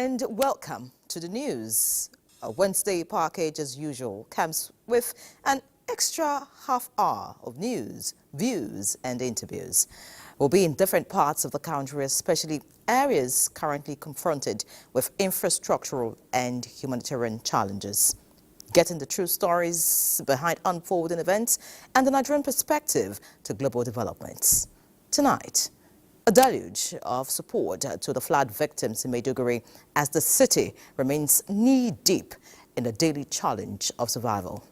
and welcome to the news. A Wednesday package, as usual, comes with an extra half hour of news, views and interviews. We'll be in different parts of the country, especially areas currently confronted with infrastructural and humanitarian challenges. Getting the true stories behind unfolding events and the Nigerian perspective to global developments. Tonight, a deluge of support to the flood victims in Maiduguri as the city remains knee-deep in the daily challenge of survival.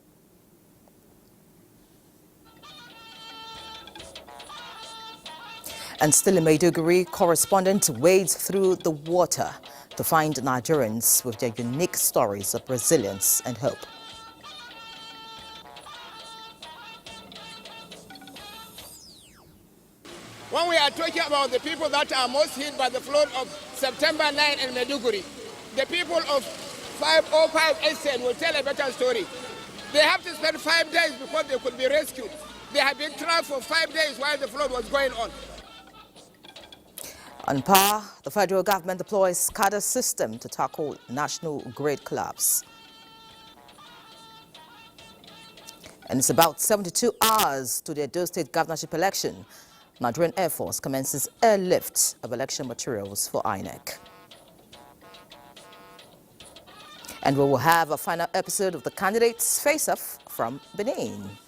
And still in Maiduguri, correspondent wades through the water to find Nigerians with their unique stories of resilience and hope. When we are talking about the people that are most hit by the flood of September 9 in Maiduguri, the people of 505 Eastern will tell a better story. They have to spend 5 days before they could be rescued. They have been trapped for 5 days while the flood was going on. On par, the federal government deploys SCADA system to tackle national grid collapse. And it's about 72 hours to the Edo State governorship election. Nigerian Air Force commences airlift of election materials for INEC. And we will have a final episode of the candidates face-off from Benin.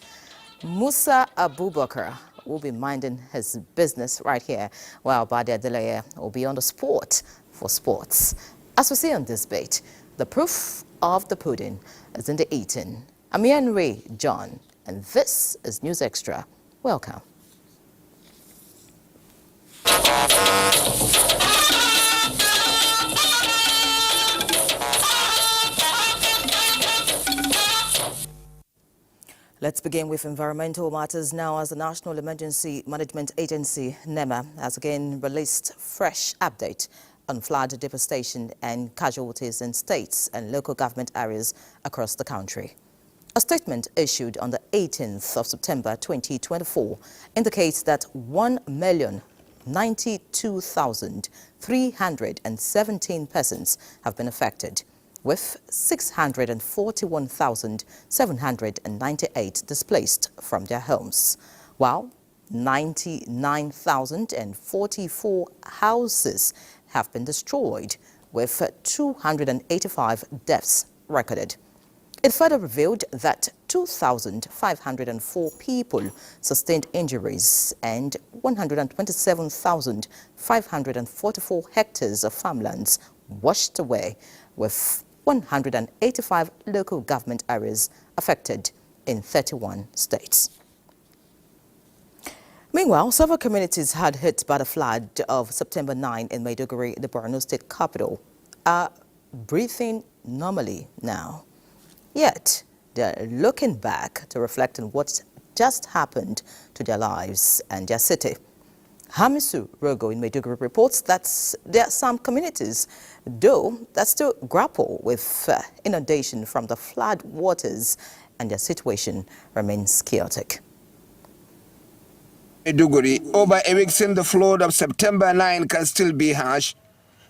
Musa Abubakar will be minding his business right here, while Badia Delaya will be on the sport for sports. As we see on this bait, the proof of the pudding is in the eating. I'm Ian Ray John, and this is News Extra. Welcome. Let's begin with environmental matters now, as the National Emergency Management Agency, NEMA, has again released fresh update on flood devastation and casualties in states and local government areas across the country. A statement issued on the 18th of September 2024 indicates that 1,092,317 persons have been affected, with 641,798 displaced from their homes, while 99,044 houses have been destroyed, with 285 deaths recorded. It further revealed that 2,504 people sustained injuries and 127,544 hectares of farmlands washed away, with 185 local government areas affected in 31 states. Meanwhile, several communities hard hit by the flood of September 9 in Maiduguri, the Borno state capital, are breathing normally now. Yet, they're looking back to reflect on what just happened to their lives and their city. Hamisu Rogo in Maiduguri reports that there are some communities, though, that still grapple with inundation from the flood waters, and their situation remains chaotic. Maiduguri, over a week since the flood of September 9 can still be harsh,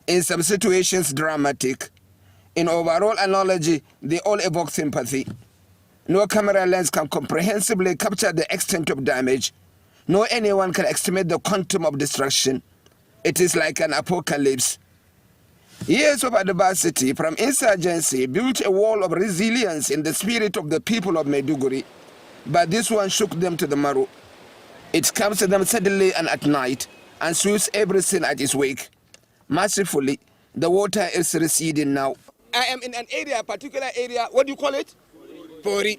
in some situations dramatic. In overall analogy, they all evoke sympathy. No camera lens can comprehensively capture the extent of damage. No anyone can estimate the quantum of destruction. It is like an apocalypse. Years of adversity from insurgency built a wall of resilience in the spirit of the people of Maiduguri, but this one shook them to the marrow. It comes to them suddenly and at night and sweeps everything at its wake. Mercifully, the water is receding now. I am in an area, a particular area, what do you call it? Pori.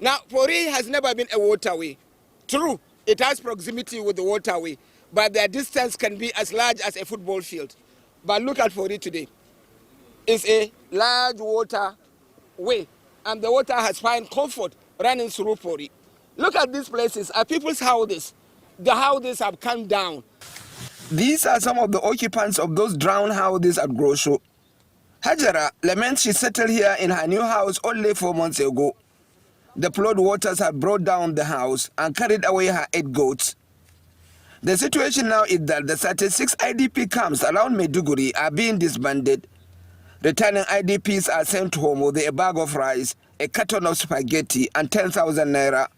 Now, Pori has never been a waterway. True, it has proximity with the waterway, but their distance can be as large as a football field. But look at Pori today. It's a large waterway, and the water has found comfort running through Pori. Look at these places, are people's houses. The houses have come down. These are some of the occupants of those drowned houses at Grosho. Hajara laments she settled here in her new house only 4 months ago. The flood waters have brought down the house and carried away her 8 goats. The situation now is that the 36 IDP camps around Maiduguri are being disbanded. Returning IDPs are sent home with a bag of rice, a carton of spaghetti, and 10,000 naira.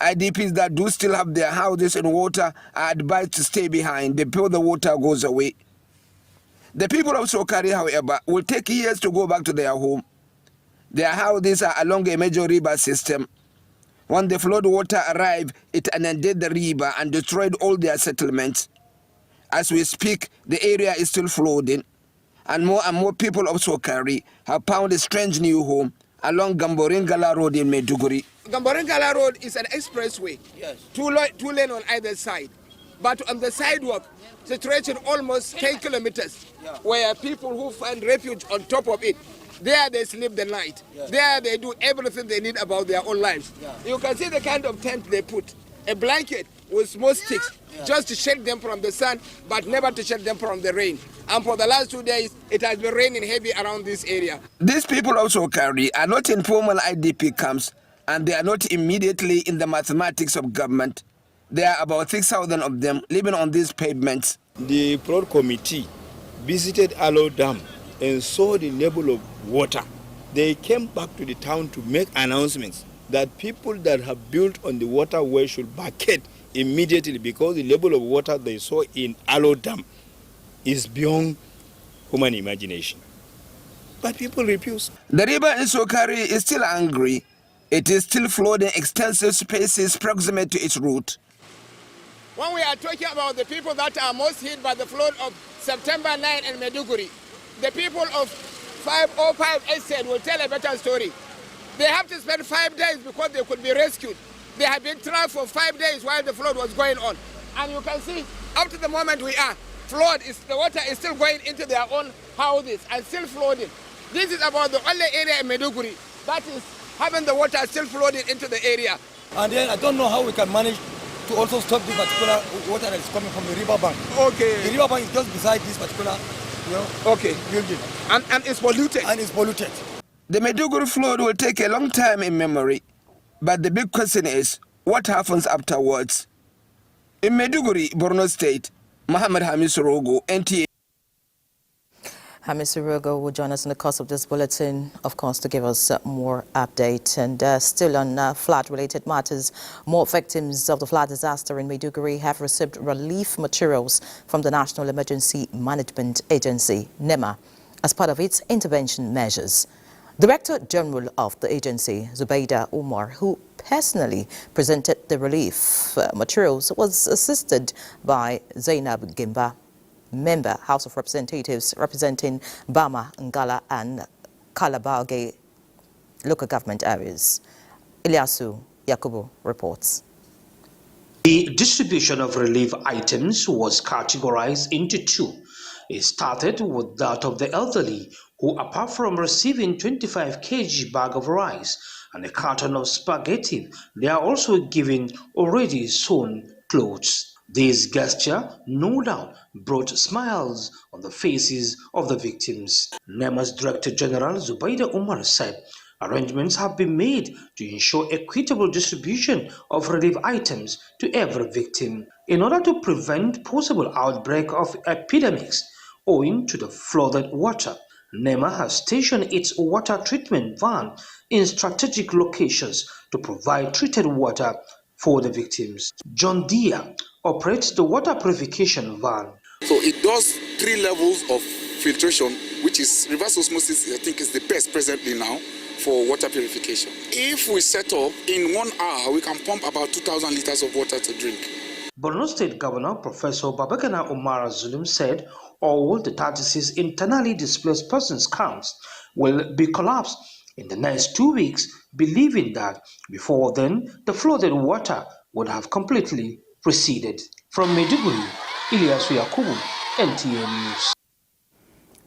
IDPs that do still have their houses in water are advised to stay behind before the water goes away. The people of Sokari, however, will take years to go back to their home. Their houses are along a major river system. When the flood water arrived, it inundated the river and destroyed all their settlements. As we speak, the area is still flooding, and more people of Sokari have found a strange new home along Gamboringala Road in Maiduguri. Gamboringala Road is an expressway, yes. Two lane on either side. But on the sidewalk, situation almost 10 kilometers, yeah. Where people who find refuge on top of it, there they sleep the night. Yeah. There they do everything they need about their own lives. Yeah. You can see the kind of tent they put. A blanket with small sticks, yeah. Just to shelter them from the sun, but never to shelter them from the rain. And for the last 2 days, it has been raining heavy around this area. These people also are not in formal IDP camps, and they are not immediately in the mathematics of government. There are about 6,000 of them living on these pavements. The Flood Committee visited Alo Dam and saw the level of water. They came back to the town to make announcements that people that have built on the waterway should vacate immediately because the level of water they saw in Alo Dam is beyond human imagination. But people refuse. The river in Sokari is still angry. It is still flooding extensive spaces proximate to its route. When we are talking about the people that are most hit by the flood of September 9 in Maiduguri, the people of 505 estate will tell a better story. They have to spend 5 days because they could be rescued. They have been trapped for 5 days while the flood was going on. And you can see, up to the moment we are, the water is still going into their own houses and still flooding. This is about the only area in Maiduguri that is having the water still flooding into the area. And then I don't know how we can manage to also stop this particular water that is coming from the river bank. Okay. The river bank is just beside this particular, building. And it's polluted. And it's polluted. The Maiduguri flood will take a long time in memory, but the big question is, what happens afterwards? In Maiduguri, Borno State, Mohammed Hamis Rogo, NTA. Hamis Rogo will join us in the course of this bulletin, of course, to give us more update. And still on flood-related matters, more victims of the flood disaster in Maiduguri have received relief materials from the National Emergency Management Agency, NEMA, as part of its intervention measures. Director General of the agency, Zubaida Umar, who personally presented the relief materials, was assisted by Zainab Gimba, member House of Representatives representing Bama, Ngala and Kalabage local government areas. Ilyasu Yakubu reports. The distribution of relief items was categorized into two. It started with that of the elderly, who apart from receiving 25 kg bag of rice and a carton of spaghetti, they are also given already sewn clothes. This gesture, no doubt, brought smiles on the faces of the victims. NEMA's Director General Zubaida Umar said arrangements have been made to ensure equitable distribution of relief items to every victim. In order to prevent possible outbreak of epidemics owing to the flooded water, NEMA has stationed its water treatment van in strategic locations to provide treated water for the victims. John Deere operates the water purification van. So it does 3 levels of filtration, which is reverse osmosis, I think is the best presently now for water purification. If we set up in 1 hour, we can pump about 2,000 liters of water to drink. Borno State Governor Professor Babagana Umar Zulum said all the 36 internally displaced persons camps will be collapsed in the next 2 weeks, believing that before then the flooded water would have completely receded. From Maiduguri, Ilyasu Yakubu, NTA News.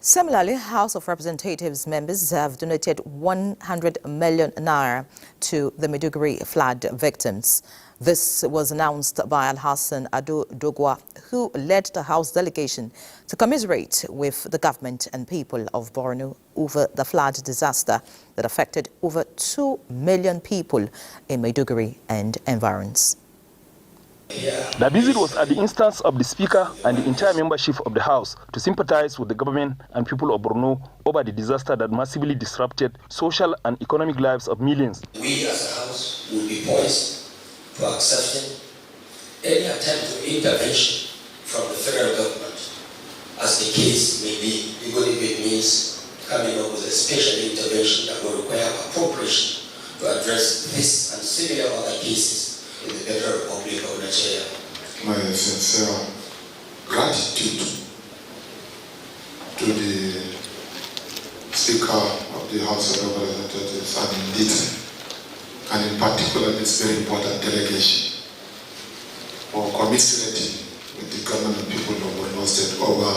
Similarly, House of Representatives members have donated 100 million naira to the Maiduguri flood victims. This was announced by Al-Hassan Ado Dogwa, who led the House delegation to commiserate with the government and people of Borno over the flood disaster that affected over 2 million people in Maiduguri and environs. The visit was at the instance of the Speaker and the entire membership of the House to sympathize with the government and people of Borno over the disaster that massively disrupted social and economic lives of millions. We as a House will be poised for accepting any attempt of intervention from the federal government, as the case may be, even if it means coming up with a special intervention that will require appropriation to address this and similar other cases in the Federal Republic of Nigeria. My sincere gratitude to the Speaker of the House of Representatives and in particular this very important delegation for commiserating with the government and people of Borno State over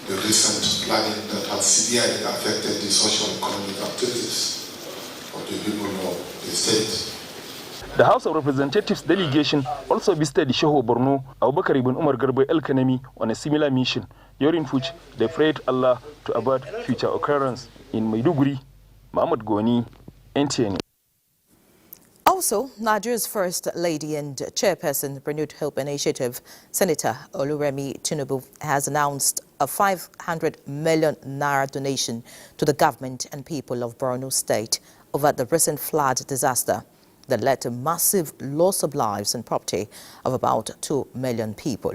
the recent flooding that has severely affected the social economic activities of the people of the state. The House of Representatives delegation also visited the Shehu Borno, Abubakar ibn Umar Garba El Kanemi, on a similar mission, during which they prayed Allah to avert future occurrence. In Maiduguri, Mahmoud Goni, NTA. Also, Nigeria's First Lady and Chairperson Renewed Hope Initiative, Senator Oluremi Tinubu, has announced a 500 million naira donation to the government and people of Borno State over the recent flood disaster that led to massive loss of lives and property of about 2 million people.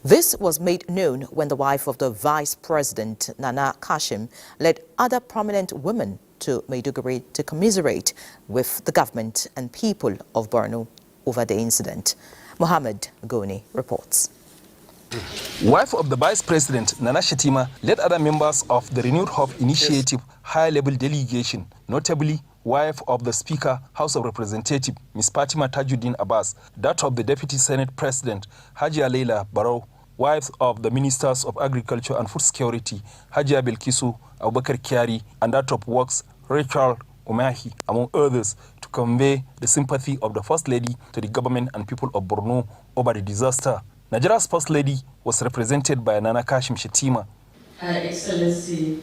This was made known when the wife of the Vice President, Nana Kashim, led other prominent women to Maiduguri to commiserate with the government and people of Borno over the incident. Mohammed Goni reports. Wife of the Vice President, Nana Shatima, led other members of the Renewed Hope Initiative high-level delegation, notably wife of the Speaker, House of Representatives, Ms. Fatima Tajuddin Abbas, that of the Deputy Senate President, Hajia Leila Barrow, wives of the Ministers of Agriculture and Food Security, Hajia Belkisu Abubakar Kyari, and that of Works, Rachel Umahi, among others, to convey the sympathy of the First Lady to the government and people of Borno over the disaster. Nigeria's First Lady was represented by Nana Kashim Shatima. Her Excellency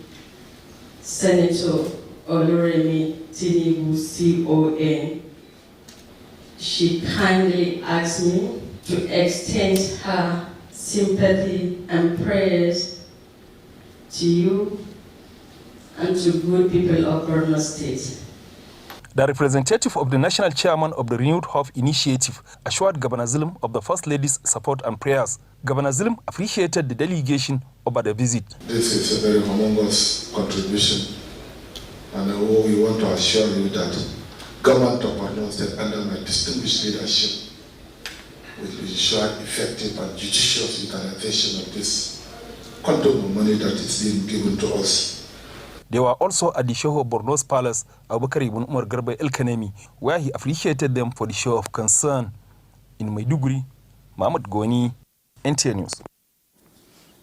Senator Oluremi Tinubu CON, she kindly asked me to extend her sympathy and prayers to you and to good people of Borno State. The representative of the national chairman of the Renewed Hope Initiative assured Governor Zulum of the First Lady's support and prayers. Governor Zulum appreciated the delegation over the visit. This is a very humongous contribution, and we want to assure you that government of Borno State under my distinguished leadership will ensure effective and judicious utilization of this quantum of money that is being given to us. They were also at the show of Borno's Palace, Abubakar ibn Umar Garba El Kanemi, where he appreciated them for the show of concern. In Maiduguri, Mahmoud Goni, NTA News.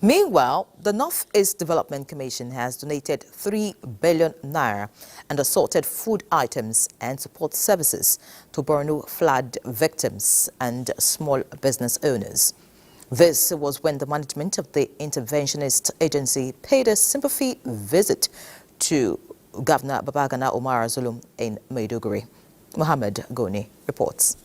Meanwhile, the North East Development Commission has donated 3 billion naira and assorted food items and support services to Borno flood victims and small business owners. This was when the management of the interventionist agency paid a sympathy visit to Governor Babagana Umar Zulum in Maiduguri. Mohammed Goni reports.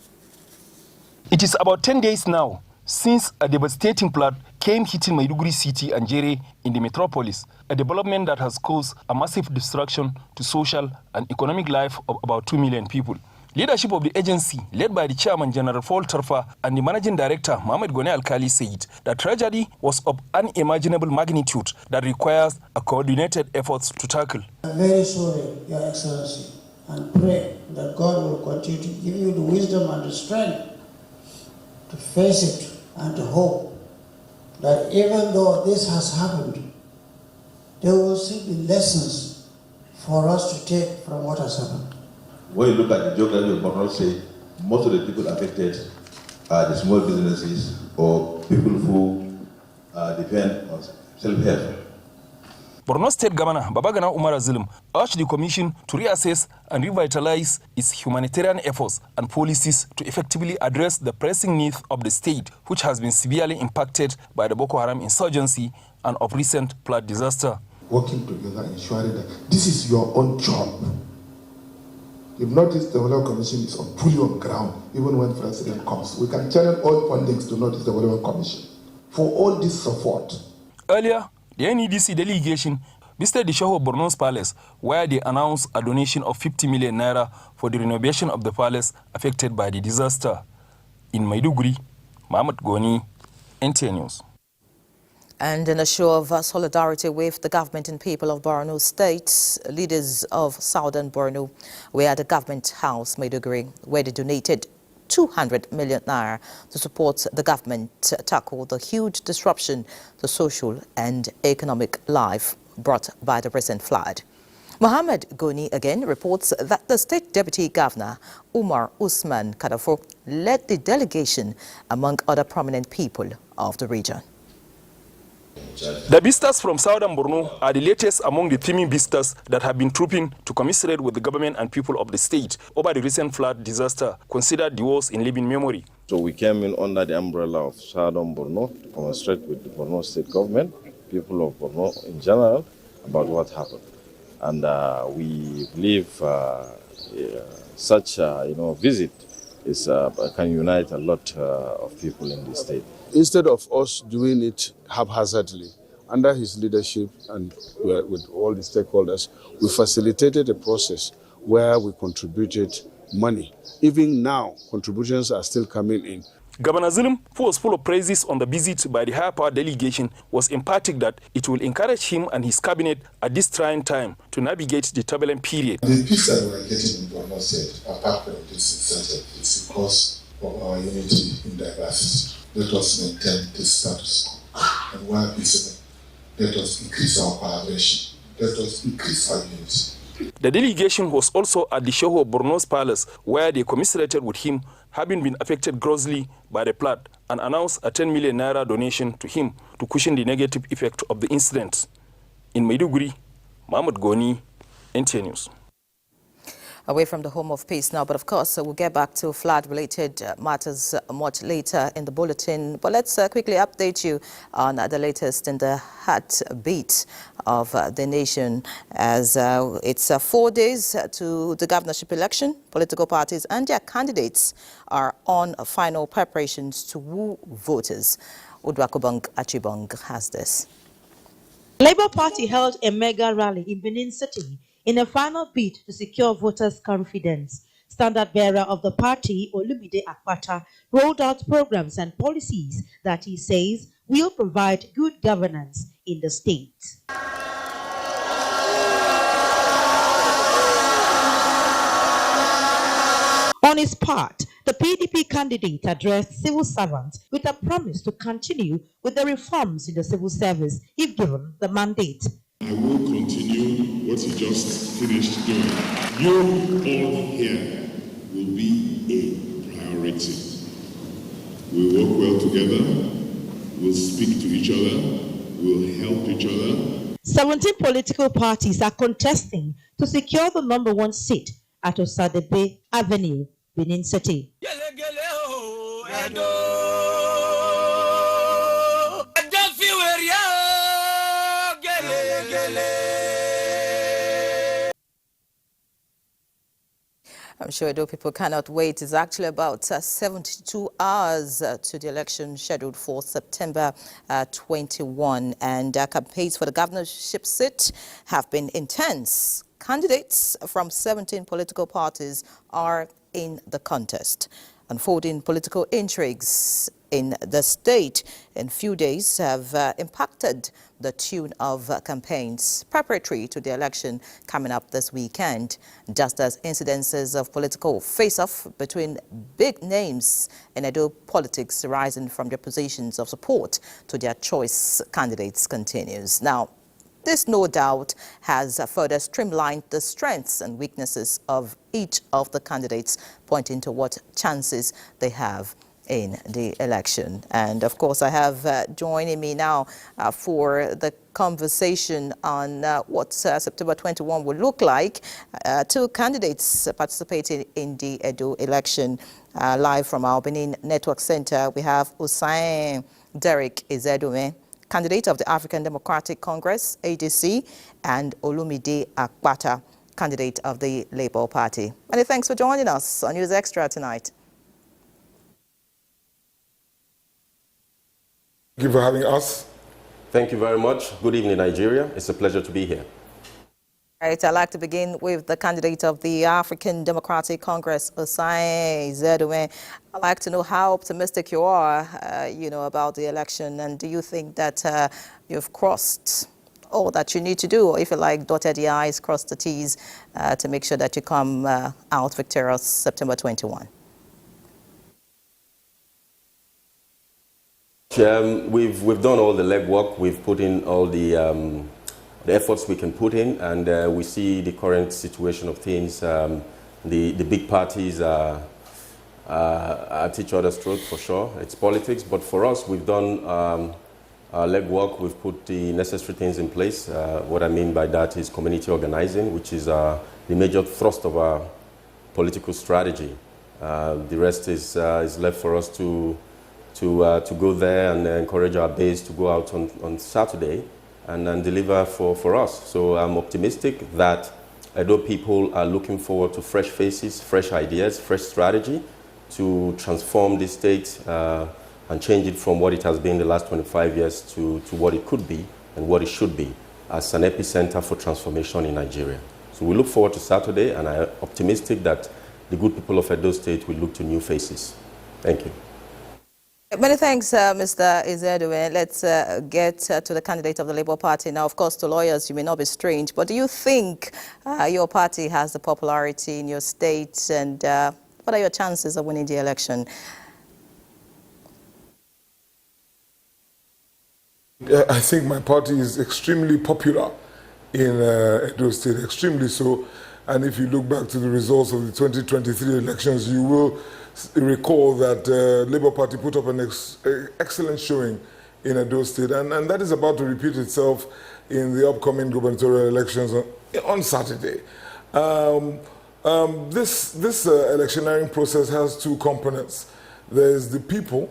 It is about 10 days now since a devastating flood came hitting Maiduguri city and Jere in the metropolis, a development that has caused a massive destruction to social and economic life of about 2 million people. Leadership of the agency, led by the chairman General Paul Tarfa and the managing director Mohamed Gone Alkali, said that tragedy was of unimaginable magnitude that requires a coordinated effort to tackle. I'm very sorry, Your Excellency, and pray that God will continue to give you the wisdom and the strength to face it and to hope that even though this has happened, there will still be lessons for us to take from what has happened. When you look at the geography of Borno State, most of the people affected are the small businesses or people who depend on self-help. Borno State Governor Babagana Umar Zulum urged the Commission to reassess and revitalize its humanitarian efforts and policies to effectively address the pressing needs of the state, which has been severely impacted by the Boko Haram insurgency and of recent flood disaster. Working together, ensuring that this is your own job. If Northeast Development Commission is fully on ground, even when President comes, we can channel all fundings to Northeast Development Commission for all this support. Earlier, the NEDC delegation visited the Shehu Borno's palace, where they announced a donation of 50 million naira for the renovation of the palace affected by the disaster. In Maiduguri, Mohammed Goni, NTA News. And in a show of solidarity with the government and people of Borno State, leaders of Southern Borno were at the government house, Maiduguri, where they donated 200 million naira to support the government to tackle the huge disruption to social and economic life brought by the recent flood. Mohammed Goni again reports that the State Deputy Governor, Umar Usman Kadafo, led the delegation among other prominent people of the region. The visitors from Southern Borno are the latest among the teeming visitors that have been trooping to commiserate with the government and people of the state over the recent flood disaster, considered the worst in living memory. So we came in under the umbrella of Southern Borno to commiserate with the Borno state government, people of Borno in general, about what happened. And we believe such visit can unite a lot of people in the state. Instead of us doing it haphazardly, under his leadership and with all the stakeholders, we facilitated a process where we contributed money. Even now, contributions are still coming in. Governor Zulum, who was full of praises on the visit by the higher power delegation, was emphatic that it will encourage him and his cabinet at this trying time to navigate the turbulent period. The peace that we are getting in Borno State, apart from this incentive, is because of our unity in diversity. Let us maintain this status quo. And where peaceable, let us increase our collaboration. Let us increase our unity. The delegation was also at the Shehu Borno's palace, where they commiserated with him, having been affected grossly by the flood, and announced a 10 million naira donation to him to cushion the negative effect of the incident. In Maiduguri, Mohammed Goni, NTA News. Away from the home of peace now, but of course we'll get back to flood-related matters much later in the bulletin. But let's quickly update you on the latest in the heartbeat of the nation, as it's 4 days to the governorship election. Political parties and their candidates are on final preparations to woo voters. Udwakubang Achibong has this. Labour Party held a mega rally in Benin City in a final bid to secure voters' confidence. Standard bearer of the party, Olumide Akpata, rolled out programs and policies that he says will provide good governance in the state. On his part, the PDP candidate addressed civil servants with a promise to continue with the reforms in the civil service if given the mandate. I will continue what he just finished doing. You all here will be a priority. We'll work well together, we'll speak to each other, we'll help each other. 17 political parties are contesting to secure the #1 seat at Osadebe Avenue, Benin City. I'm sure though people cannot wait. It's actually about 72 hours to the election scheduled for September 21. And campaigns for the governorship seat have been intense. Candidates from 17 political parties are in the contest. Unfolding political intrigues in the state in few days have impacted the tune of campaigns preparatory to the election coming up this weekend, just as incidences of political face-off between big names in Edo politics rising from their positions of support to their choice candidates continues. Now, this no doubt has further streamlined the strengths and weaknesses of each of the candidates, pointing to what chances they have in the election. And of course, I have joining me now for the conversation on what September 21 will look like. Two candidates participating in the Edo election. Live from our Benin Network Center, we have Usain Derek Izedume, candidate of the African Democratic Congress, ADC, and Olumide Akpata, candidate of the Labour Party. Many thanks for joining us on News Extra tonight. Thank you for having us. Thank you very much. Good evening, Nigeria. It's a pleasure to be here. Right, I'd like to begin with the candidate of the African Democratic Congress, Osai Zedouin. I'd like to know how optimistic you are, about the election, and do you think that you've crossed all that you need to do, or if you like, dotted the I's, crossed the T's, to make sure that you come out victorious September 21? We've done all the legwork. We've put in all the efforts we can put in, and we see the current situation of things. The big parties are at each other's throat for sure. It's politics, but for us, we've done legwork. We've put the necessary things in place. What I mean by that is community organizing, which is the major thrust of our political strategy. The rest is left for us to go there and encourage our base to go out on Saturday and deliver for us. So I'm optimistic that although people are looking forward to fresh faces, fresh ideas, fresh strategy to transform this state and change it from what it has been the last 25 years to what it could be and what it should be as an epicenter for transformation in Nigeria. So we look forward to Saturday, and I'm optimistic that the good people of Edo State will look to new faces. Thank you. Many thanks, Mr. Izedouin. Let's get to the candidate of the Labour Party. Now, of course, to lawyers, you may not be strange, but do you think your party has the popularity in your state, and what are your chances of winning the election? I think my party is extremely popular in Edo State, extremely so. And if you look back to the results of the 2023 elections, you will recall that Labour Party put up an excellent showing in Edo State, and that is about to repeat itself in the upcoming gubernatorial elections on Saturday. This electioneering process has two components. There's the people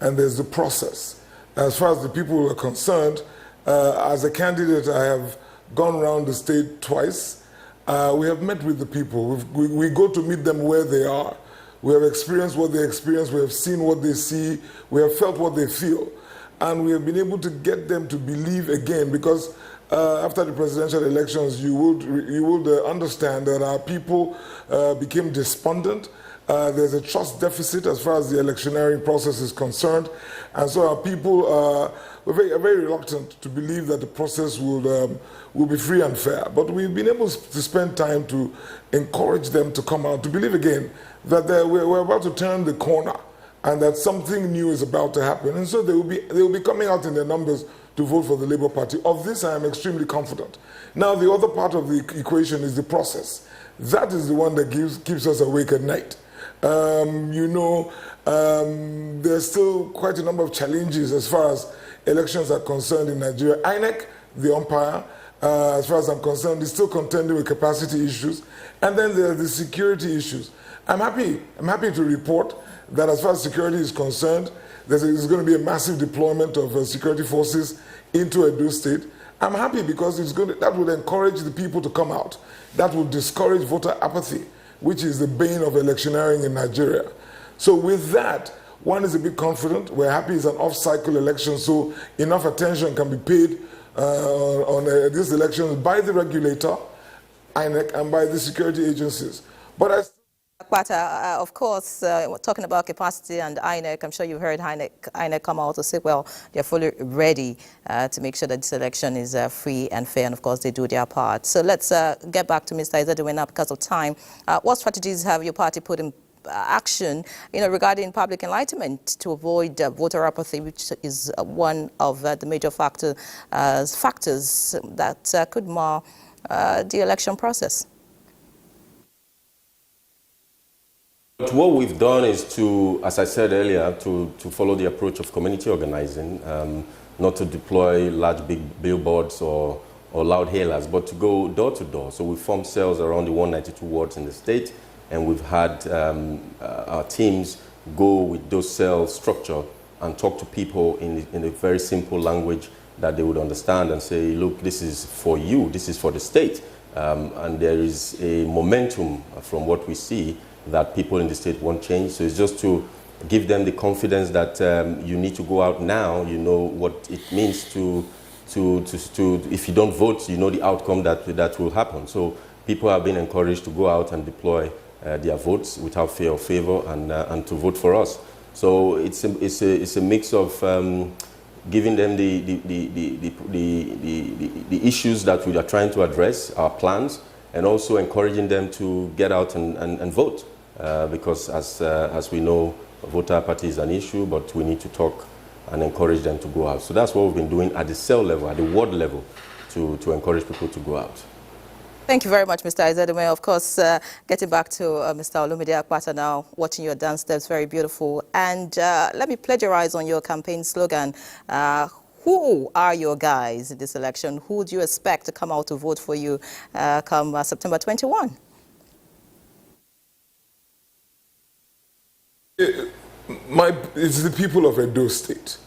and there's the process. As far as the people are concerned, as a candidate, I have gone around the state twice. We have met with the people. We go to meet them where they are. We have experienced what they experience. We have seen what they see. We have felt what they feel. And we have been able to get them to believe again, because after the presidential elections, you would understand that our people became despondent. There's a trust deficit as far as the electioneering process is concerned. And so our people were very reluctant to believe that the process will be free and fair. But we've been able to spend time to encourage them to come out, to believe again that we're about to turn the corner and that something new is about to happen. And so they will be coming out in their numbers to vote for the Labour Party. Of this, I am extremely confident. Now, the other part of the equation is the process. That is the one that keeps us awake at night. There's still quite a number of challenges as far as elections are concerned in Nigeria. INEC, the umpire, as far as I'm concerned, is still contending with capacity issues. And then there are the security issues. I'm happy to report that as far as security is concerned, there's going to be a massive deployment of security forces into Edo State. I'm happy because that will encourage the people to come out. That will discourage voter apathy, which is the bane of electioneering in Nigeria. So with that, one is a bit confident. We're happy it's an off-cycle election, so enough attention can be paid on these elections by the regulator, INEC, and by the security agencies. But of course, talking about capacity and INEC, I'm sure you've heard INEC come out to say, well, they're fully ready to make sure that this election is free and fair, and of course they do their part. So let's get back to Mr. Izedouin now because of time. What strategies have your party put in action, regarding public enlightenment to avoid voter apathy, which is one of the major factors that could mar the election process? But what we've done is to, as I said earlier, to follow the approach of community organizing, not to deploy large big billboards or loud hailers, but to go door to door. So we formed cells around the 192 wards in the state, and we've had our teams go with those cell structure and talk to people in a very simple language that they would understand and say, look, this is for you, this is for the state. and there is a momentum from what we see that people in the state want change. So it's just to give them the confidence that you need to go out now. You know what it means to if you don't vote, you know the outcome that will happen. So people have been encouraged to go out and deploy their votes without fear or favor, and to vote for us. So it's a mix of giving them the issues that we are trying to address, our plans, and also encouraging them to get out and vote, because as we know, voter apathy is an issue, but we need to talk and encourage them to go out. So that's what we've been doing at the cell level, at the ward level, to encourage people to go out. Thank you very much, Mr. Izedume. Of course, getting back to Mr. Olumide Akpata now, watching your dance steps, very beautiful. And let me plagiarize on your campaign slogan. Who are your guys in this election? Who do you expect to come out to vote for you come September 21? It's the people of Edo State.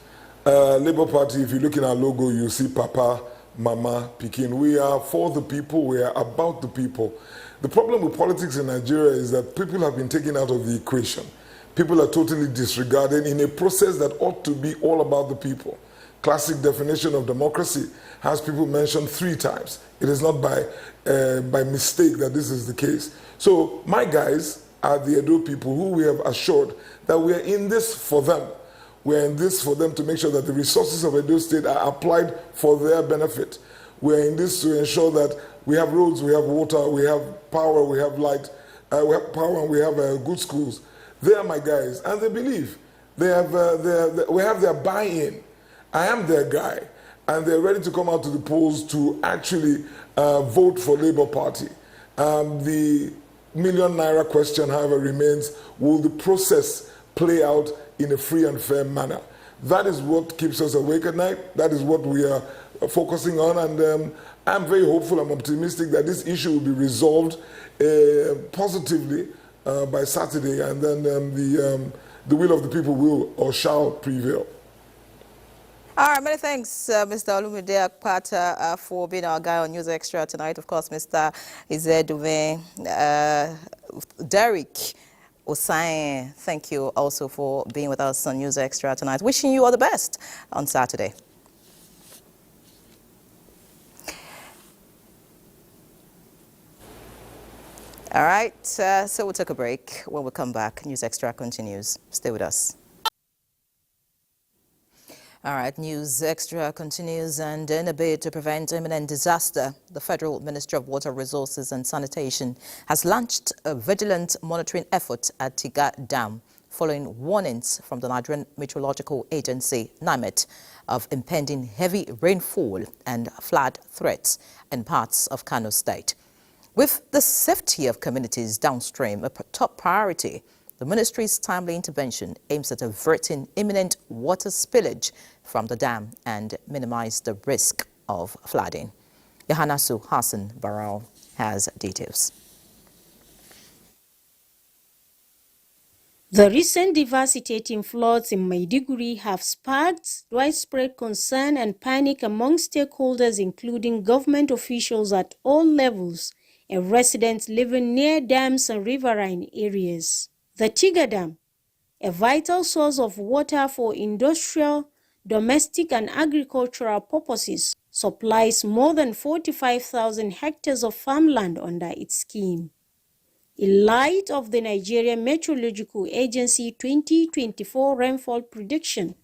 Labour Party, if you look in our logo, you see Papa, Mama, Pikin. We are for the people, we are about the people. The problem with politics in Nigeria is that people have been taken out of the equation. People are totally disregarded in a process that ought to be all about the people. Classic definition of democracy has people mentioned 3 times. It is not by mistake that this is the case. So my guys are the Edo people who we have assured that we are in this for them. We're in this for them to make sure that the resources of Edo State are applied for their benefit. We're in this to ensure that we have roads, we have water, we have power, we have light, we have power, and we have good schools. They are my guys, and they believe. We have their buy-in. I am their guy, and they're ready to come out to the polls to actually vote for Labour Party. The million naira question, however, remains: will the process play out in a free and fair manner? That is what keeps us awake at night. That is what we are focusing on, and I'm very hopeful, I'm optimistic that this issue will be resolved positively by Saturday, and then the will of the people will or shall prevail. All right, many thanks, Mr. Olumide Akpata, for being our guy on News Extra tonight. Of course, Mr. Izedume, Derek Osain, thank you also for being with us on News Extra tonight. Wishing you all the best on Saturday. All right, so we'll take a break. When we come back, News Extra continues. Stay with us. All right, News Extra continues, and in a bid to prevent imminent disaster, the Federal Ministry of Water Resources and Sanitation has launched a vigilant monitoring effort at Tiga Dam, following warnings from the Nigerian Meteorological Agency, NIMET, of impending heavy rainfall and flood threats in parts of Kano State. With the safety of communities downstream a top priority, the ministry's timely intervention aims at averting imminent water spillage from the dam and minimize the risk of flooding. Yohanasu Hassan Barao has details. The recent devastating floods in Maiduguri have sparked widespread concern and panic among stakeholders, including government officials at all levels and residents living near dams and riverine areas. The Tiga Dam, a vital source of water for industrial, domestic and agricultural purposes, supplies more than 45,000 hectares of farmland under its scheme. In light of the Nigerian Meteorological Agency 2024 rainfall prediction,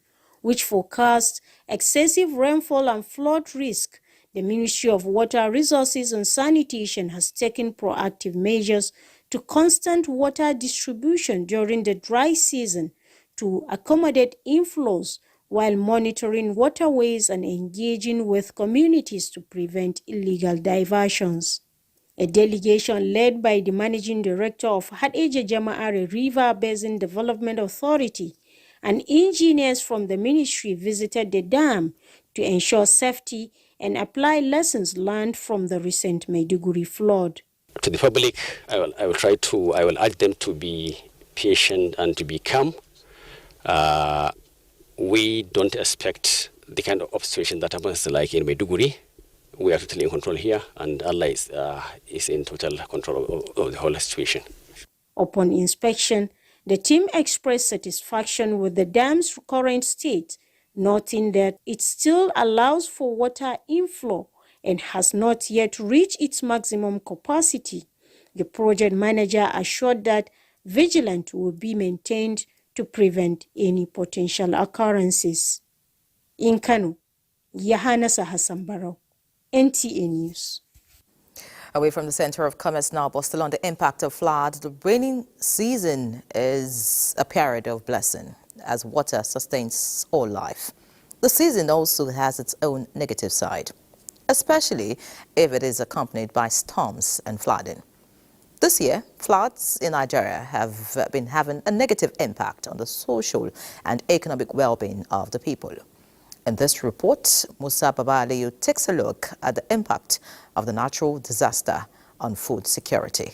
which forecasts excessive rainfall and flood risk, the Ministry of Water Resources and Sanitation has taken proactive measures to constant water distribution during the dry season to accommodate inflows while monitoring waterways and engaging with communities to prevent illegal diversions. A delegation led by the Managing Director of Hadeja Jama'are River Basin Development Authority and engineers from the ministry visited the dam to ensure safety and apply lessons learned from the recent Maiduguri flood. To the public, I will urge them to be patient and to be calm. We don't expect the kind of situation that happens like in Maiduguri. we are totally in control here, and Allah is in total control of the whole situation. Upon inspection, the team expressed satisfaction with the dam's current state, noting that it still allows for water inflow and has not yet reached its maximum capacity. The project manager assured that vigilance will be maintained to prevent any potential occurrences. In Kano, Yahanasa Hassan Barrow, NTA News. Away from the center of commerce now, but still on the impact of flood, the rainy season is a period of blessing as water sustains all life. The season also has its own negative side, especially if it is accompanied by storms and flooding. This year, floods in Nigeria have been having a negative impact on the social and economic well-being of the people. In this report, Musa Babaliyu takes a look at the impact of the natural disaster on food security.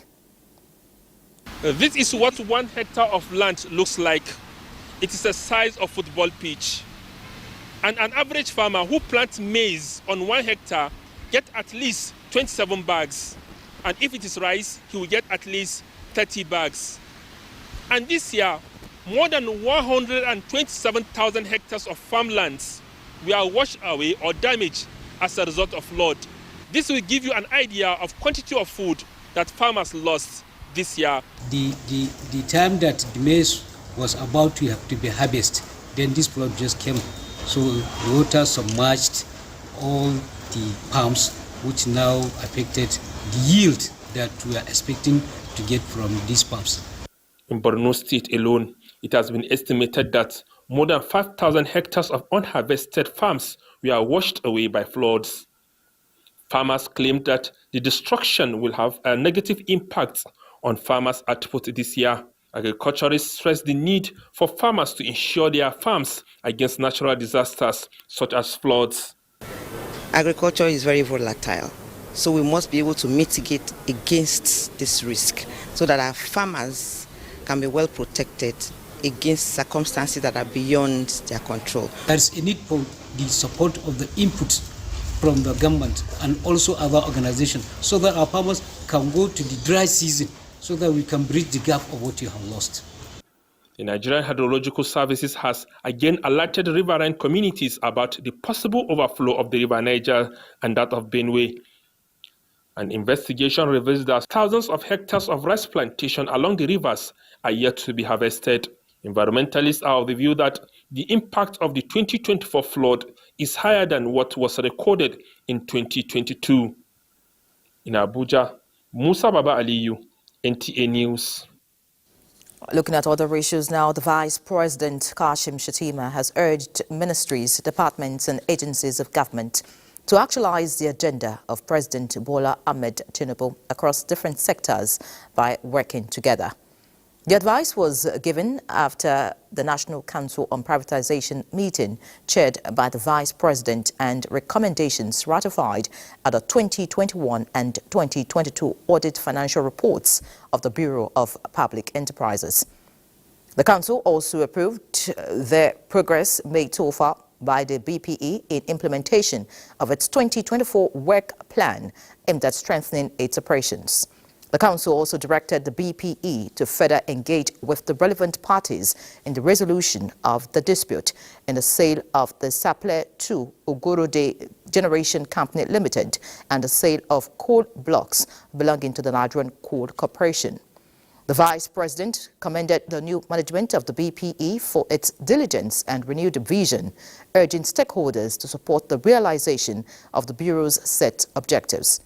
This is what 1 hectare of land looks like. It is the size of a football pitch. And an average farmer who plants maize on 1 hectare gets at least 27 bags. And if it is rice, he will get at least 30 bags. And this year, more than 127,000 hectares of farmlands were washed away or damaged as a result of flood. This will give you an idea of quantity of food that farmers lost this year. The time that the maize was about to be harvested, then this flood just came. So the water submerged all the farms, which now affected the yield that we are expecting to get from these farms. In Borno State alone, it has been estimated that more than 5,000 hectares of unharvested farms were washed away by floods. Farmers claim that the destruction will have a negative impact on farmers' output this year. Agriculturists stress the need for farmers to insure their farms against natural disasters such as floods. Agriculture is very volatile, so we must be able to mitigate against this risk so that our farmers can be well protected against circumstances that are beyond their control. There's a need for the support of the input from the government and also other organizations so that our farmers can go to the dry season so that we can bridge the gap of what you have lost. The Nigerian Hydrological Services has again alerted riverine communities about the possible overflow of the River Niger and that of Benue. An investigation reveals that thousands of hectares of rice plantation along the rivers are yet to be harvested. Environmentalists are of the view that the impact of the 2024 flood is higher than what was recorded in 2022. In Abuja, Musa Baba Aliyu, NTA News. Looking at other issues now, the Vice President Kashim Shettima has urged ministries, departments and agencies of government to actualize the agenda of President Bola Ahmed Tinubu across different sectors by working together. The advice was given after the National Council on Privatization meeting chaired by the Vice President and recommendations ratified at the 2021 and 2022 audit financial reports of the Bureau of Public Enterprises. The Council also approved the progress made so far by the BPE in implementation of its 2024 work plan aimed at strengthening its operations. The Council also directed the BPE to further engage with the relevant parties in the resolution of the dispute in the sale of the Sapele 2 Ogorode Generation Company Limited and the sale of coal blocks belonging to the Nigerian Coal Corporation. The Vice President commended the new management of the BPE for its diligence and renewed vision, urging stakeholders to support the realization of the Bureau's set objectives.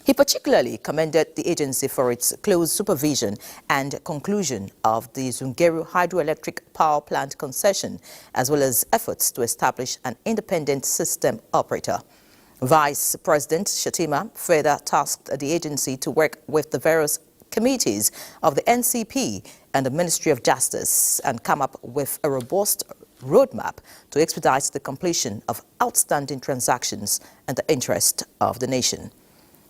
He particularly commended the agency for its close supervision and conclusion of the Zungeru hydroelectric power plant concession, as well as efforts to establish an independent system operator. Vice President Shettima further tasked the agency to work with the various committees of the NCP and the Ministry of Justice and come up with a robust roadmap to expedite the completion of outstanding transactions in the interest of the nation.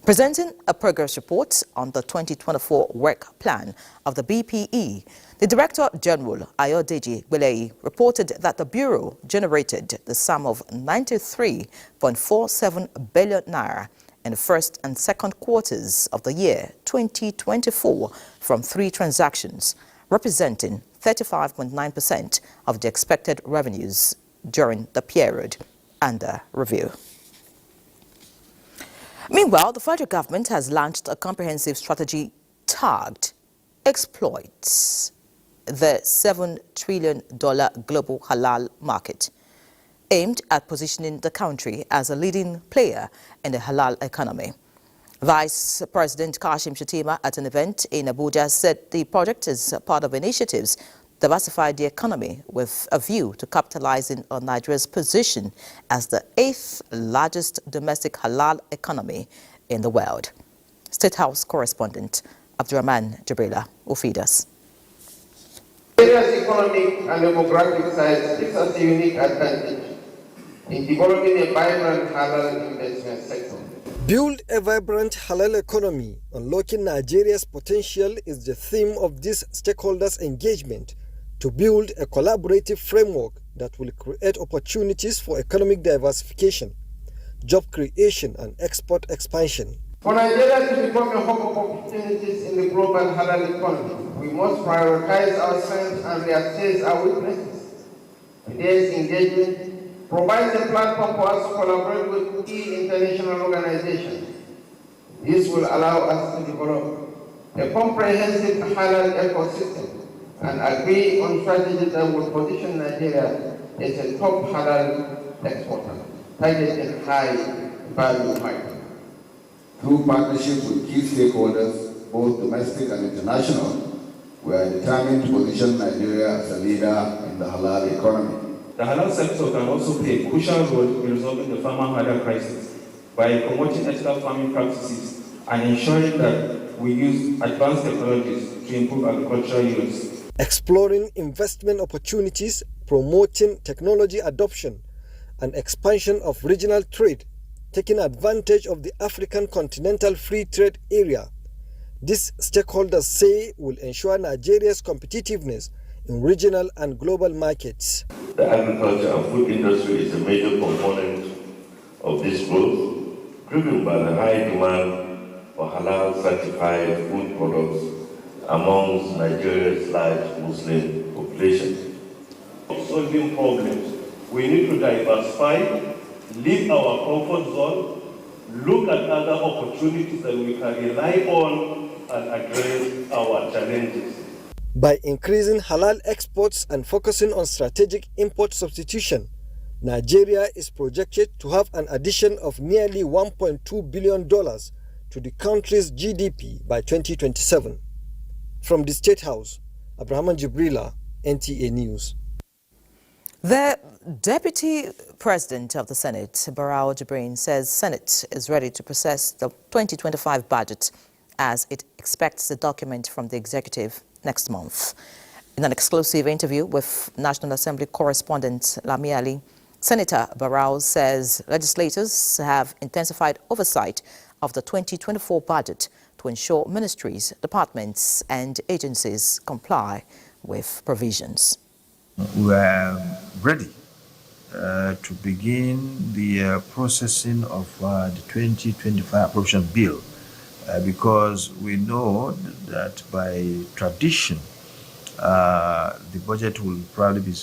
Presenting a progress report on the 2024 work plan of the BPE, the Director General Ayodeji Gbeleyi reported that the Bureau generated the sum of 93.47 billion naira in the first and second quarters of the year 2024 from 3 transactions, representing 35.9% of the expected revenues during the period under review. Meanwhile, the federal government has launched a comprehensive strategy tagged Exploit the $7 trillion global halal market, aimed at positioning the country as a leading player in the halal economy. Vice President Kashim Shettima at an event in Abuja said the project is part of initiatives to diversify the economy with a view to capitalizing on Nigeria's position as the 8th largest domestic halal economy in the world. State House correspondent Abdurrahman Jibrila will feed us. Nigeria's economic and demographic size gives us a unique advantage in developing a vibrant halal investment sector. Build a vibrant halal economy. Unlocking Nigeria's potential is the theme of this stakeholders' engagement to build a collaborative framework that will create opportunities for economic diversification, job creation, and export expansion. For Nigeria to become a hub of opportunities in the global halal economy, we must prioritize our strengths and reassess our weaknesses. Today's engagement provides a platform for us to collaborate with key international organizations. This will allow us to develop a comprehensive halal ecosystem and agree on strategies that will position Nigeria as a top halal exporter, targeting high value items. Through partnerships with key stakeholders, both domestic and international, we are determined to position Nigeria as a leader in the halal economy. The halal sector can also play a crucial role in resolving the farmer hunger crisis by promoting ethical farming practices and ensuring that we use advanced technologies to improve agricultural yields. Exploring investment opportunities, promoting technology adoption, and expansion of regional trade, taking advantage of the African Continental Free Trade Area. These stakeholders say will ensure Nigeria's competitiveness in regional and global markets. The agriculture and food industry is a major component of this growth, driven by the high demand for halal-certified food products amongst Nigeria's large Muslim population. Solving problems, we need to diversify, leave our comfort zone, look at other opportunities that we can rely on and address our challenges. By increasing halal exports and focusing on strategic import substitution, Nigeria is projected to have an addition of nearly $1.2 billion to the country's GDP by 2027. From the State House, Abraham Jibrila, NTA News. The Deputy President of the Senate, Barau Jibrin, says Senate is ready to process the 2025 budget as it expects the document from the executive next month. In an exclusive interview with National Assembly correspondent Lami Ali, Senator Barau says legislators have intensified oversight of the 2024 budget to ensure ministries, departments and agencies comply with provisions. We are ready to begin the processing of the 2025 appropriation bill because we know that by tradition the budget will probably be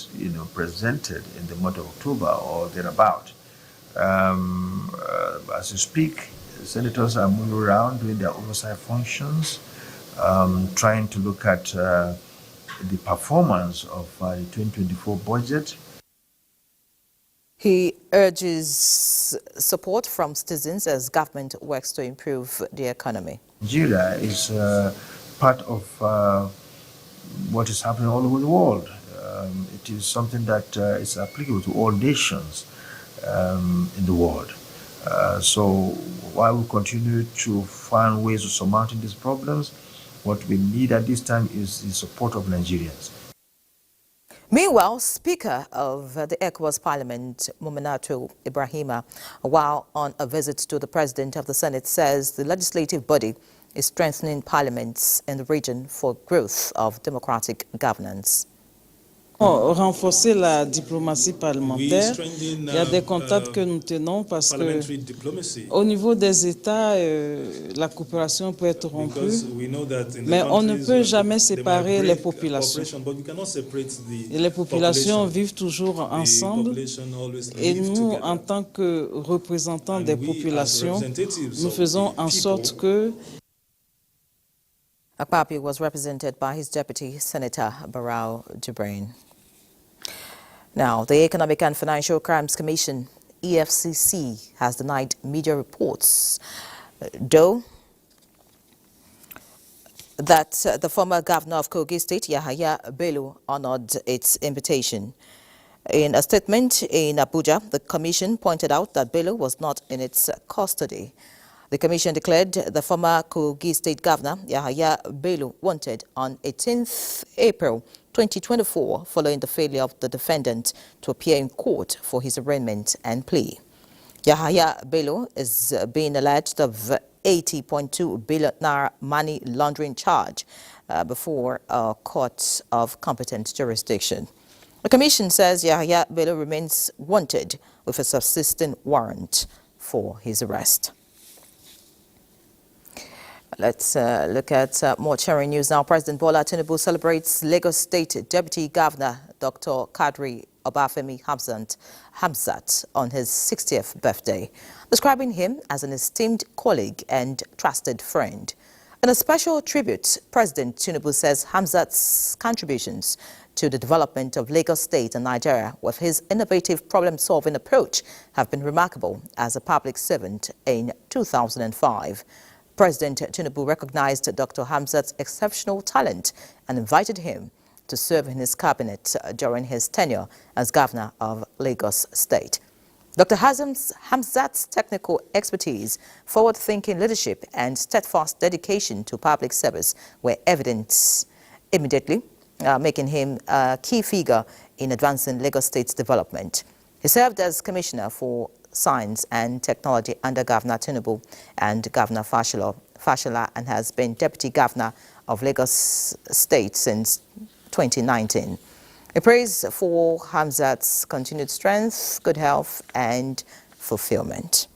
presented in the month of October or thereabout. As you speak, senators are moving around doing their oversight functions, trying to look at the performance of the 2024 budget. He urges support from citizens as government works to improve the economy. Nigeria is part of what is happening all over the world. It is something that is applicable to all nations in the world. So while we continue to find ways of surmounting these problems, what we need at this time is the support of Nigerians. Meanwhile, Speaker of the ECOWAS Parliament, Muminatu Ibrahima, while on a visit to the President of the Senate, says the legislative body is strengthening parliaments in the region for growth of democratic governance. Renforcer la diplomatie parlementaire. Il y a des contacts que nous tenons parce que au niveau des États, la coopération peut être rompue, mais on ne peut jamais séparer les populations. Et les populations vivent toujours ensemble et nous, en tant que représentants des populations, nous faisons en sorte que Akpapi was represented by his deputy, Senator Barau Jibrin. Now, the Economic and Financial Crimes Commission, EFCC, has denied media reports, though, that the former governor of Kogi State, Yahaya Bello, honored its invitation. In a statement in Abuja, the commission pointed out that Bello was not in its custody. The commission declared the former Kogi State Governor, Yahaya Bello, wanted on 18th April 2024 following the failure of the defendant to appear in court for his arraignment and plea. Yahaya Bello is being alleged of 80.2 billion naira money laundering charge before a court of competent jurisdiction. The commission says Yahaya Bello remains wanted with a subsisting warrant for his arrest. Let's look at more cheering news now. President Bola Tinubu celebrates Lagos State Deputy Governor Dr. Kadri Obafemi Hamzat on his 60th birthday, describing him as an esteemed colleague and trusted friend. In a special tribute, President Tinubu says Hamzat's contributions to the development of Lagos State and Nigeria with his innovative problem-solving approach have been remarkable as a public servant in 2005. President Tinubu recognized Dr. Hamzat's exceptional talent and invited him to serve in his cabinet during his tenure as governor of Lagos State. Dr. Hamzat's technical expertise, forward-thinking leadership, and steadfast dedication to public service were evident immediately, making him a key figure in advancing Lagos State's development. He served as Commissioner for Science and Technology under Governor Tinubu and Governor Fashola and has been Deputy Governor of Lagos State since 2019. A praise for Hamzat's continued strength, good health and fulfillment.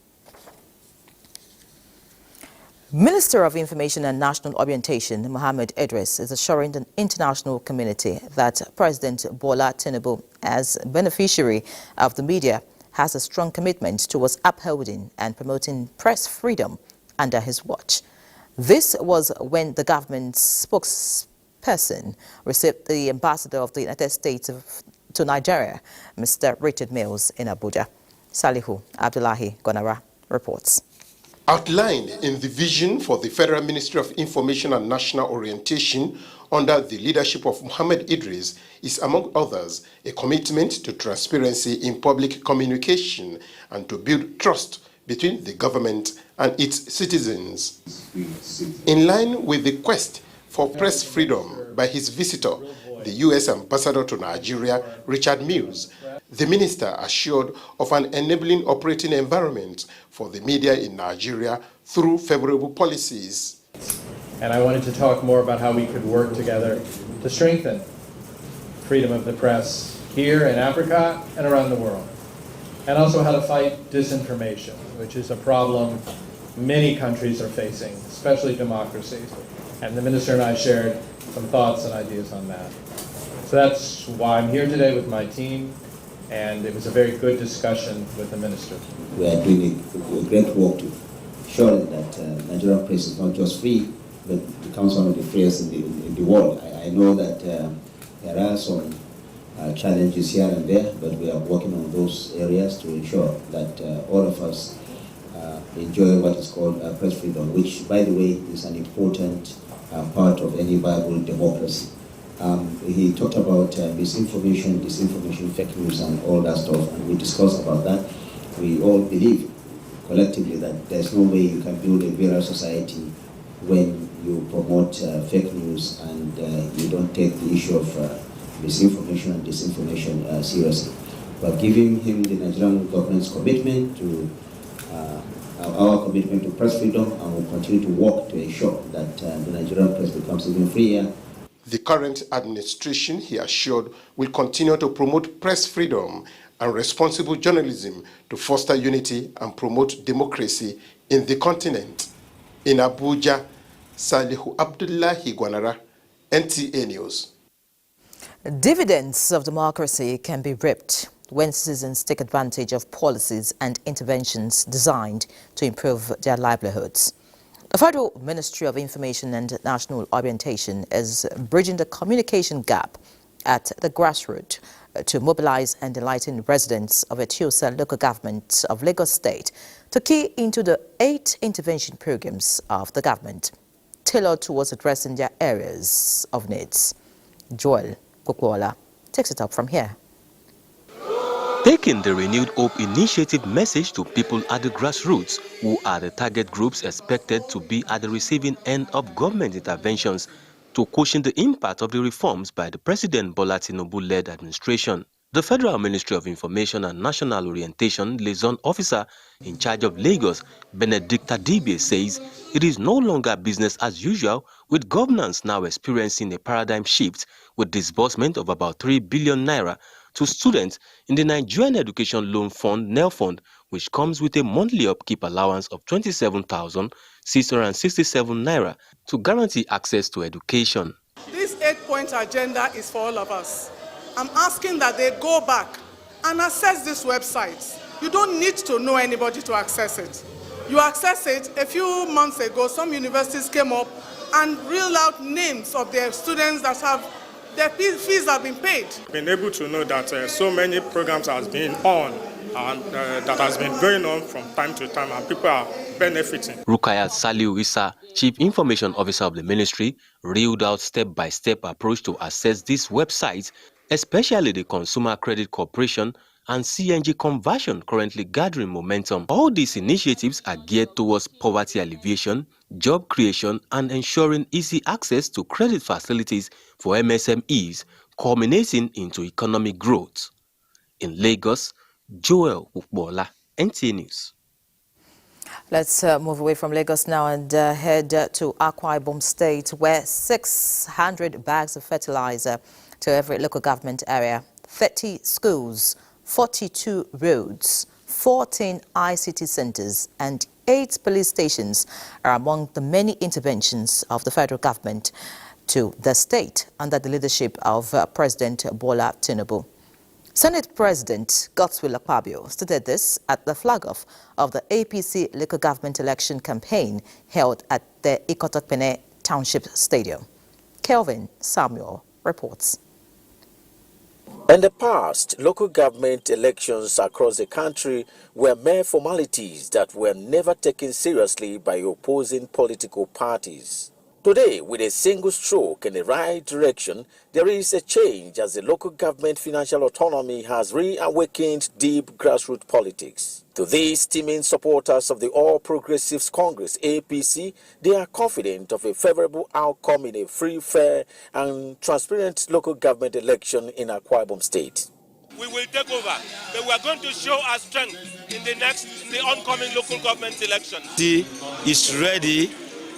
Minister of Information and National Orientation, Mohammed Idris, is assuring the international community that President Bola Tinubu, as beneficiary of the media, has a strong commitment towards upholding and promoting press freedom under his watch. This was when the government's spokesperson received the ambassador of the United States to Nigeria, Mr. Richard Mills, in Abuja. Salihu Abdullahi Gonara reports. Outlined in the vision for the Federal Ministry of Information and National Orientation under the leadership of Mohammed Idris is, among others, a commitment to transparency in public communication and to build trust between the government and its citizens. In line with the quest for press freedom by his visitor, the U.S. Ambassador to Nigeria, Richard Mills, the minister assured of an enabling operating environment for the media in Nigeria through favorable policies. And I wanted to talk more about how we could work together to strengthen freedom of the press here in Africa and around the world. And also how to fight disinformation, which is a problem many countries are facing, especially democracies. And the minister and I shared some thoughts and ideas on that. So that's why I'm here today with my team, and it was a very good discussion with the minister. We are doing a great work to ensure that Nigerian press is not just free, but becomes one of the freest in the world. I know that there are some challenges here and there, but we are working on those areas to ensure that all of us enjoy what is called press freedom, which, by the way, is an important part of any viable democracy. He talked about misinformation, disinformation, fake news, and all that stuff, and we discussed about that. We all believe collectively that there's no way you can build a viral society when you promote fake news and you don't take the issue of misinformation and disinformation seriously. But giving him the Nigerian government's commitment to our commitment to press freedom, and will continue to work to ensure that the Nigerian press becomes even freer. The current administration, he assured, will continue to promote press freedom and responsible journalism to foster unity and promote democracy in the continent. In Abuja, Salihu Abdullahi Gwanara, NTA News. Dividends of democracy can be reaped when citizens take advantage of policies and interventions designed to improve their livelihoods. The Federal Ministry of Information and National Orientation is bridging the communication gap at the grassroots to mobilize and enlighten residents of Etiosa local government of Lagos State to key into the 8 intervention programs of the government tailored towards addressing their areas of needs. Joel Kukwola takes it up from here. Taking the Renewed Hope initiative message to people at the grassroots, who are the target groups expected to be at the receiving end of government interventions to cushion the impact of the reforms by the President Bola Tinubu-led administration. The Federal Ministry of Information and National Orientation liaison officer in charge of Lagos, Benedicta Dibe, says it is no longer business as usual, with governance now experiencing a paradigm shift with disbursement of about 3 billion naira to students in the Nigerian Education Loan Fund (NEL-Fund), which comes with a monthly upkeep allowance of 27,667 naira to guarantee access to education. This 8-point agenda is for all of us. I'm asking that they go back and access this website. You don't need to know anybody to access it. You access it. A few months ago, some universities came up and reeled out names of their students that have their fees have been paid. Been able to know that so many programs has been on and that has been going on from time to time, and people are benefiting. Rukayat Saliu Issa, Chief Information Officer of the ministry, reeled out step-by-step approach to access these websites, especially the Consumer Credit Corporation and CNG conversion currently gathering momentum. All these initiatives are geared towards poverty alleviation, job creation, and ensuring easy access to credit facilities for MSMEs, culminating into economic growth. In Lagos, Joel Ukbola, NTA News. Let's move away from Lagos now and head to Akwa Ibom State, where 600 bags of fertilizer to every local government area, 30 schools, 42 roads, 14 ICT centers, and 8 police stations are among the many interventions of the federal government to the state under the leadership of President Bola Tinubu. Senate President Godswill Akpabio stated this at the flag-off of the APC local government election campaign held at the Ikotokpene Township Stadium. Kelvin Samuel reports. In the past, local government elections across the country were mere formalities that were never taken seriously by opposing political parties. Today, with a single stroke in the right direction, there is a change as the local government financial autonomy has reawakened deep grassroots politics. To these teeming supporters of the All Progressives Congress, APC, they are confident of a favorable outcome in a free, fair, and transparent local government election in Akwa Ibom State. We will take over, but we are going to show our strength in the oncoming local government election. He is ready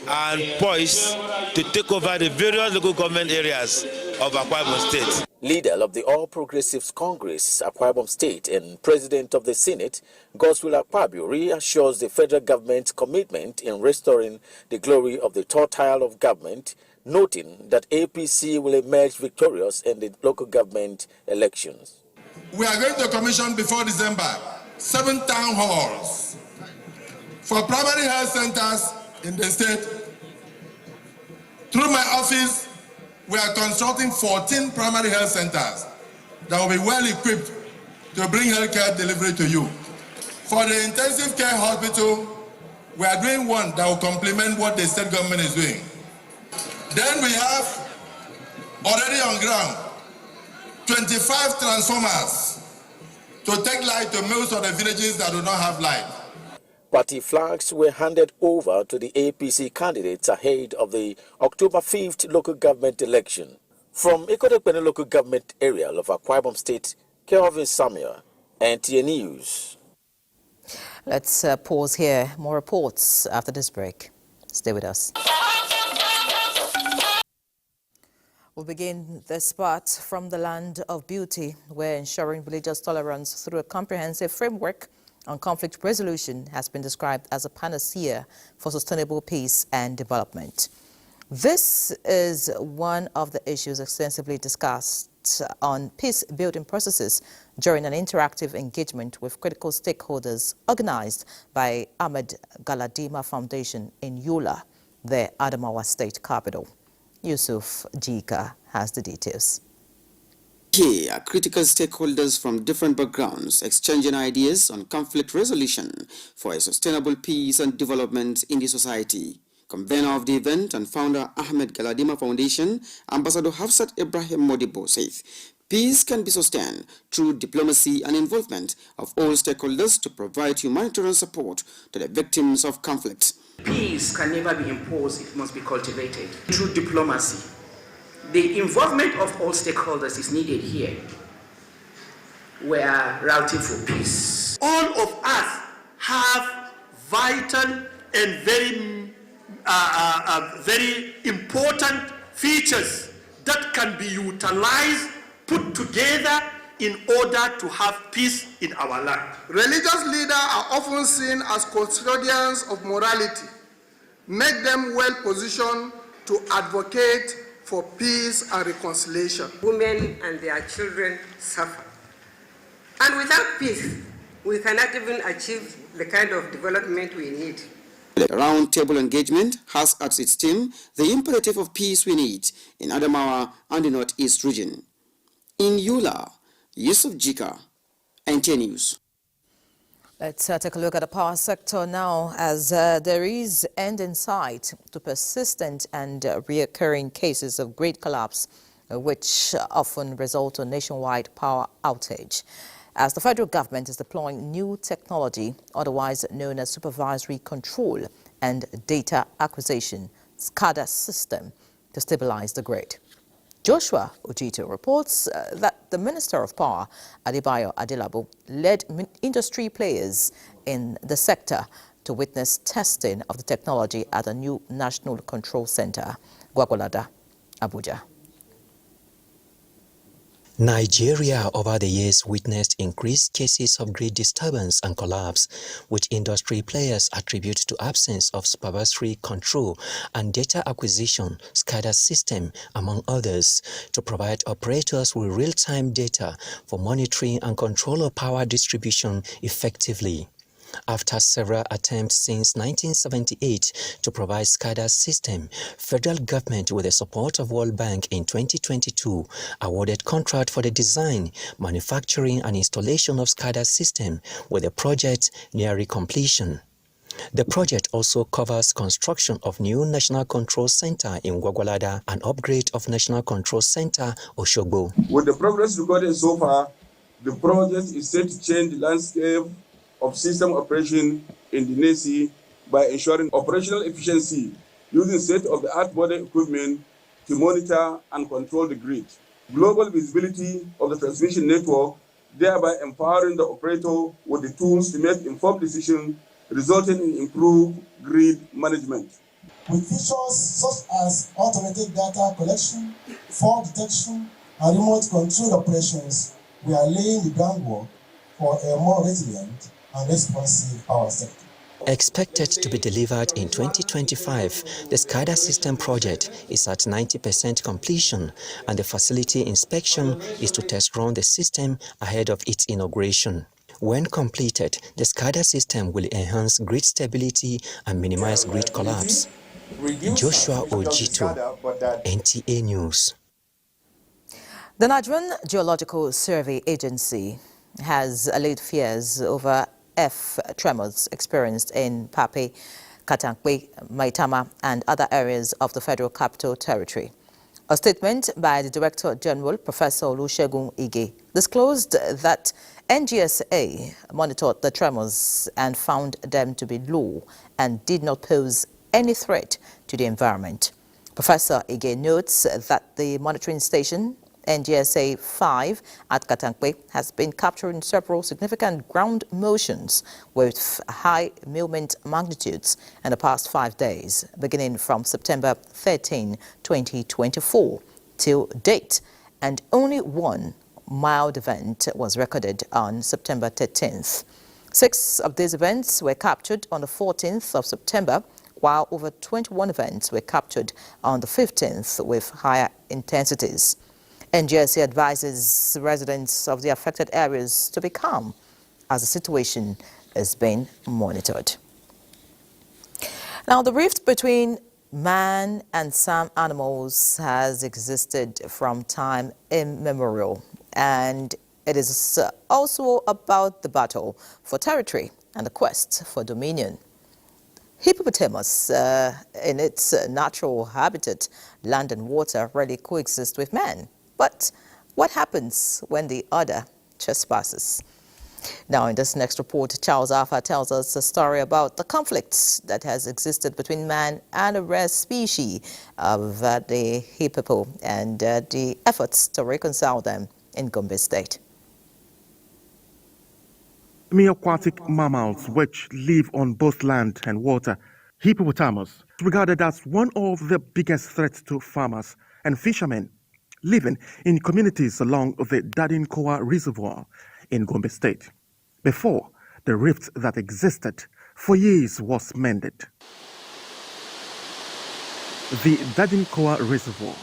and poised to take over the various local government areas of Akwa Ibom State. Leader of the All Progressives Congress, Akwa Ibom State, and President of the Senate, Godswill Akpabio, reassures the federal government's commitment in restoring the glory of the third tier of government, noting that APC will emerge victorious in the local government elections. We are going to commission before December 7 town halls for primary health centers in the state. Through my office, we are constructing 14 primary health centers that will be well equipped to bring healthcare delivery to you. For the intensive care hospital, we are doing one that will complement what the state government is doing. Then we have already on ground 25 transformers to take light to most of the villages that do not have light. Party flags were handed over to the APC candidates ahead of the October 5th local government election. From Ikotekpene local government area of Akwa Ibom State, Kelvin Samuel, NTA News. Let's pause here. More reports after this break. Stay with us. We'll begin this part from the land of beauty, where ensuring religious tolerance through a comprehensive framework on conflict resolution has been described as a panacea for sustainable peace and development. This is one of the issues extensively discussed on peace-building processes during an interactive engagement with critical stakeholders organized by Ahmed Galadima Foundation in Yola, the Adamawa state capital. Yusuf Jika has the details. Here are critical stakeholders from different backgrounds exchanging ideas on conflict resolution for a sustainable peace and development in the society. Convener of the event and founder Ahmed Galadima Foundation, Ambassador Hafsat Ibrahim Modibo says, peace can be sustained through diplomacy and involvement of all stakeholders to provide humanitarian support to the victims of conflict. Peace can never be imposed, it must be cultivated through diplomacy. The involvement of all stakeholders is needed here. We are routing for peace. All of us have vital and very important features that can be utilized, put together in order to have peace in our land. Religious leaders are often seen as custodians of morality. Make them well positioned to advocate for peace and reconciliation. Women and their children suffer. And without peace, we cannot even achieve the kind of development we need. The roundtable engagement has as its theme the imperative of peace we need in Adamawa and the Northeast region. In Yola, Yusuf Jika, NTA News. Let's take a look at the power sector now, as there is end in sight to persistent and reoccurring cases of grid collapse, which often result in nationwide power outage. As the federal government is deploying new technology, otherwise known as supervisory control and data acquisition, SCADA system, to stabilize the grid. Joshua Ojito reports that the Minister of Power, Adebayo Adelabu, led industry players in the sector to witness testing of the technology at a new National Control Center, Gwagwalada, Abuja. Nigeria over the years witnessed increased cases of grid disturbance and collapse, which industry players attribute to absence of supervisory control and data acquisition SCADA system, among others, to provide operators with real-time data for monitoring and control of power distribution effectively. After several attempts since 1978 to provide SCADA system, federal government, with the support of World Bank in 2022, awarded contract for the design, manufacturing and installation of SCADA system, with the project nearing completion. The project also covers construction of new National Control Center in Gwagwalada and upgrade of National Control Center Oshogbo. With the progress recorded so far, the project is set to change the landscape of system operation in the NESI by ensuring operational efficiency using state-of-the-art modern equipment to monitor and control the grid. Global visibility of the transmission network, thereby empowering the operator with the tools to make informed decisions, resulting in improved grid management. With features such as automated data collection, fault detection, and remote control operations, we are laying the groundwork for a more resilient and responsive power sector. Expected to be delivered in 2025, the SCADA system project is at 90% completion, and the facility inspection is to test run the system ahead of its inauguration. When completed, the SCADA system will enhance grid stability and minimize grid collapse. Joshua Ojito, NTA News. The Nigerian Geological Survey Agency has allayed fears over tremors experienced in Pape, Katankwe, Maitama and other areas of the Federal Capital Territory. A statement by the Director General, Professor Olusegun Ige, disclosed that NGSA monitored the tremors and found them to be low and did not pose any threat to the environment. Professor Ige notes that the monitoring station NGSA 5 at Katankwe has been capturing several significant ground motions with high movement magnitudes in the past 5 days, beginning from September 13, 2024 till date, and only one mild event was recorded on September 13th. 6 of these events were captured on the 14th of September, while over 21 events were captured on the 15th with higher intensities. NGSA advises residents of the affected areas to be calm as the situation is being monitored. Now, the rift between man and some animals has existed from time immemorial, and it is also about the battle for territory and the quest for dominion. Hippopotamus, in its natural habitat, land and water, rarely coexist with man. But what happens when the other trespasses? Now, in this next report, Charles Alpha tells us a story about the conflicts that has existed between man and a rare species of the hippopo and the efforts to reconcile them in Gombe State. Semi-aquatic mammals which live on both land and water, hippopotamus is regarded as one of the biggest threats to farmers and fishermen living in communities along the Dadinkowa Reservoir in Gombe State, before the rift that existed for years was mended. The Dadinkowa Reservoir,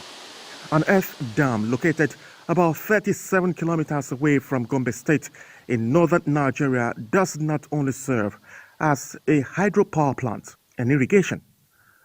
an earth dam located about 37 kilometers away from Gombe State in northern Nigeria, does not only serve as a hydropower plant and irrigation,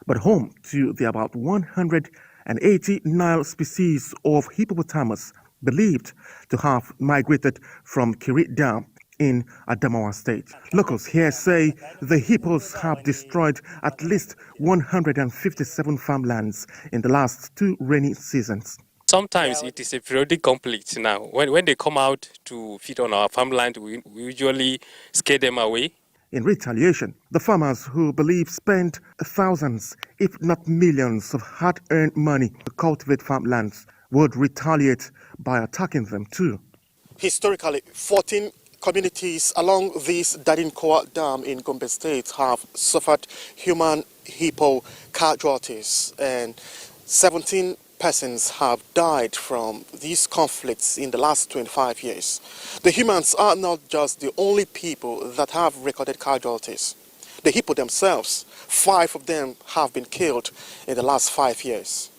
but home to the about 180 Nile species of hippopotamus believed to have migrated from Kirit Dam in Adamawa State. Locals here say the hippos have destroyed at least 157 farmlands in the last 2 rainy seasons. Sometimes it is a periodic conflict now. When they come out to feed on our farmland, we usually scare them away. In retaliation, the farmers who believe spend thousands, if not millions, of hard-earned money to cultivate farmlands would retaliate by attacking them too. Historically, 14 communities along this Dadinkowa Dam in Gombe State have suffered human hippo casualties, and 17 persons have died from these conflicts in the last 25 years. The humans are not just the only people that have recorded casualties. The hippo themselves, 5 of them have been killed in the last 5 years.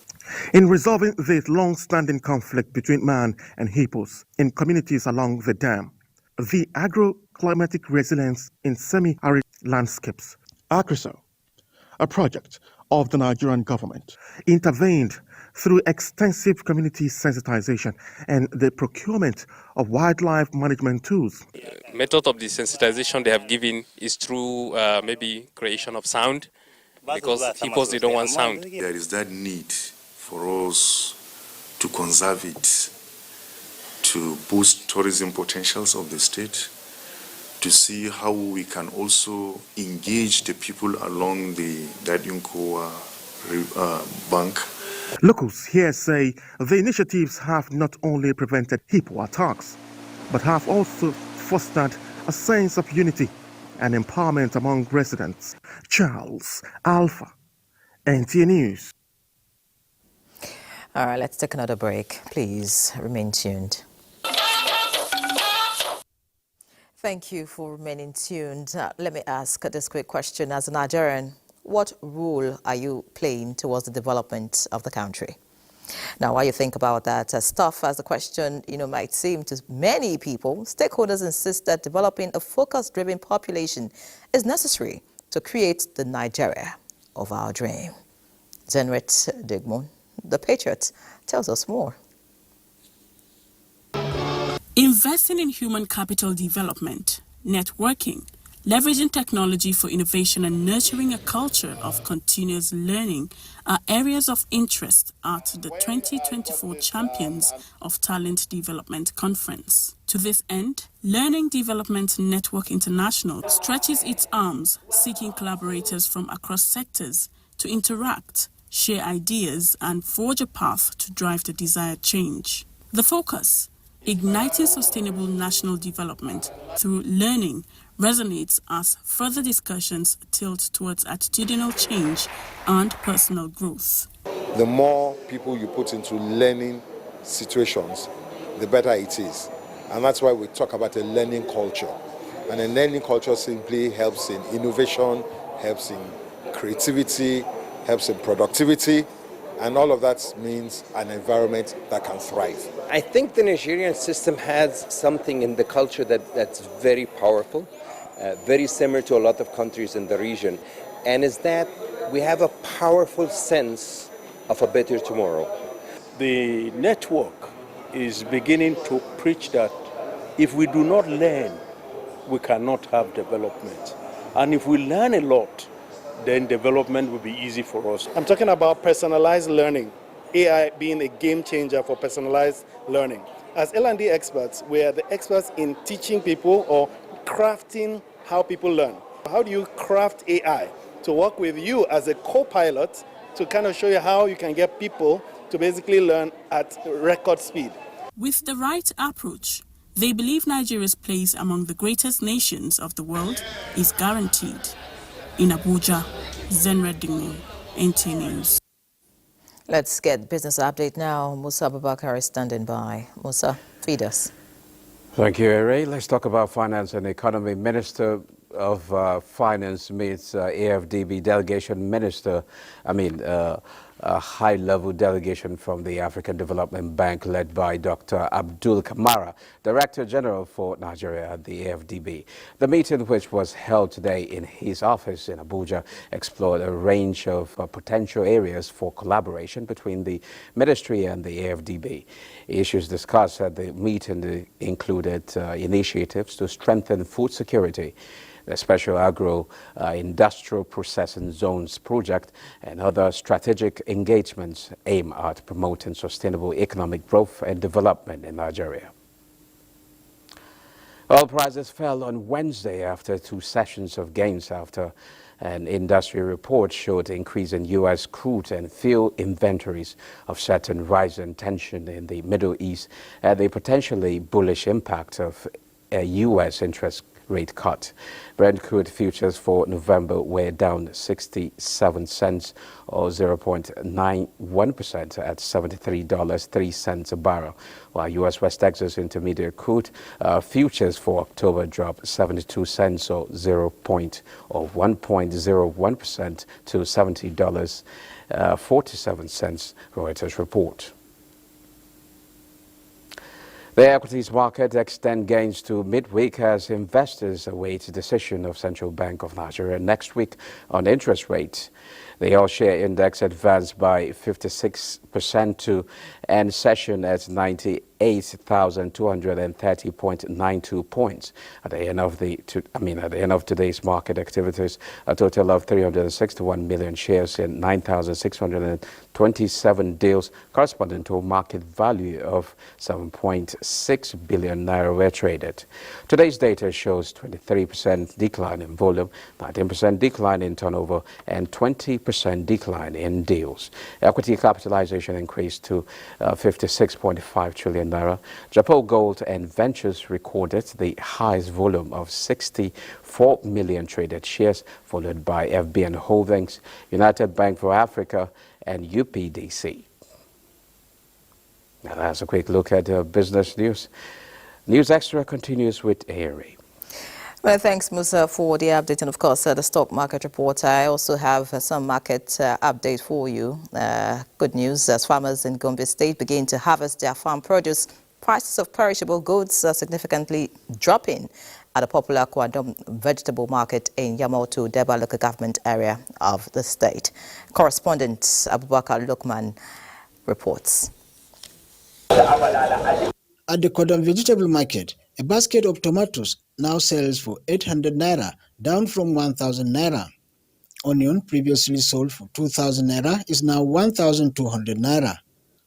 In resolving this long-standing conflict between man and hippos in communities along the dam, the Agro-Climatic Resilience in Semi-Arid Landscapes, ACRISO, a project of the Nigerian government, intervened through extensive community sensitization and the procurement of wildlife management tools. Method of the sensitization they have given is through maybe creation of sound, because hippos, they don't want sound. There is that need for us to conserve it, to boost tourism potentials of the state, to see how we can also engage the people along the Dadinkowa bank. Locals here say the initiatives have not only prevented hippo attacks, but have also fostered a sense of unity and empowerment among residents. Charles Alpha, NTA News. All right, let's take another break. Please remain tuned. Thank you for remaining tuned. Let me ask this quick question. As a Nigerian, what role are you playing towards the development of the country? Now, while you think about that, as tough as the question might seem to many people, stakeholders insist that developing a focus-driven population is necessary to create the Nigeria of our dream. Zenret Digmon, the Patriot, tells us more. Investing in human capital development, networking, leveraging technology for innovation and nurturing a culture of continuous learning are areas of interest at the 2024 Champions of Talent Development Conference. To this end, Learning Development Network International stretches its arms, seeking collaborators from across sectors to interact, share ideas, and forge a path to drive the desired change. The focus, igniting sustainable national development through learning, resonates as further discussions tilt towards attitudinal change and personal growth. The more people you put into learning situations, the better it is. And that's why we talk about a learning culture. And a learning culture simply helps in innovation, helps in creativity, helps in productivity, and all of that means an environment that can thrive. I think the Nigerian system has something in the culture that's very powerful, very similar to a lot of countries in the region, and is that we have a powerful sense of a better tomorrow. The network is beginning to preach that if we do not learn, we cannot have development. And if we learn a lot, then development will be easy for us. I'm talking about personalized learning, AI being a game changer for personalized learning. As L&D experts, we are the experts in teaching people or crafting how people learn. How do you craft AI to work with you as a co-pilot to kind of show you how you can get people to basically learn at record speed? With the right approach, they believe Nigeria's place among the greatest nations of the world is guaranteed. In Abuja, Zenred Dingni, NTA News. Let's get business update now. Musa Abubakar is standing by. Musa, feed us. Thank you, Ray. Let's talk about Finance and Economy. Minister of Finance meets AFDB delegation minister, a high-level delegation from the African Development Bank led by Dr. Abdul Kamara, Director General for Nigeria at the AFDB. The meeting, which was held today in his office in Abuja, explored a range of potential areas for collaboration between the ministry and the AFDB. Issues discussed at the meeting included initiatives to strengthen food security, the Special Agro-Industrial Processing Zones project, and other strategic engagements aimed at promoting sustainable economic growth and development in Nigeria. Oil prices fell on Wednesday after 2 sessions of gains after an industry report showed increase in U.S. crude and fuel inventories offset rising tension in the Middle East and the potentially bullish impact of a U.S. interest rate cut. Brent crude futures for November were down 67 cents or 0.91% at $73.03 a barrel, while U.S. West Texas Intermediate crude futures for October dropped 72 cents or 1.01% to $70.47, Reuters report. The equities market extend gains to midweek as investors await a decision of Central Bank of Nigeria next week on interest rates. The all-share index advanced by 56% to end session at 98,230.92 points. At the end of today's market activities, a total of 361 million shares in 9,627 deals, corresponding to a market value of 7.6 billion naira, were traded. Today's data shows 23% decline in volume, 19% decline in turnover, and 20% decline in deals. Equity capitalization increased to 56.5 trillion naira. Japan Gold and Ventures recorded the highest volume of 64 million traded shares, followed by FBN Holdings, United Bank for Africa, and UPDC. Now that's a quick look at business news. News Extra continues with Ari. Well, thanks, Musa, for the update. And, of course, the stock market report. I also have some market update for you. Good news, as farmers in Gombe State begin to harvest their farm produce, prices of perishable goods are significantly dropping at a popular Kwadom vegetable market in Yamoto Deba local government area of the state. Correspondent Abubakar Lukman reports. At the Kwadom vegetable market, a basket of tomatoes now sells for 800 naira, down from 1,000 naira. Onion, previously sold for 2,000 naira, is now 1,200 naira.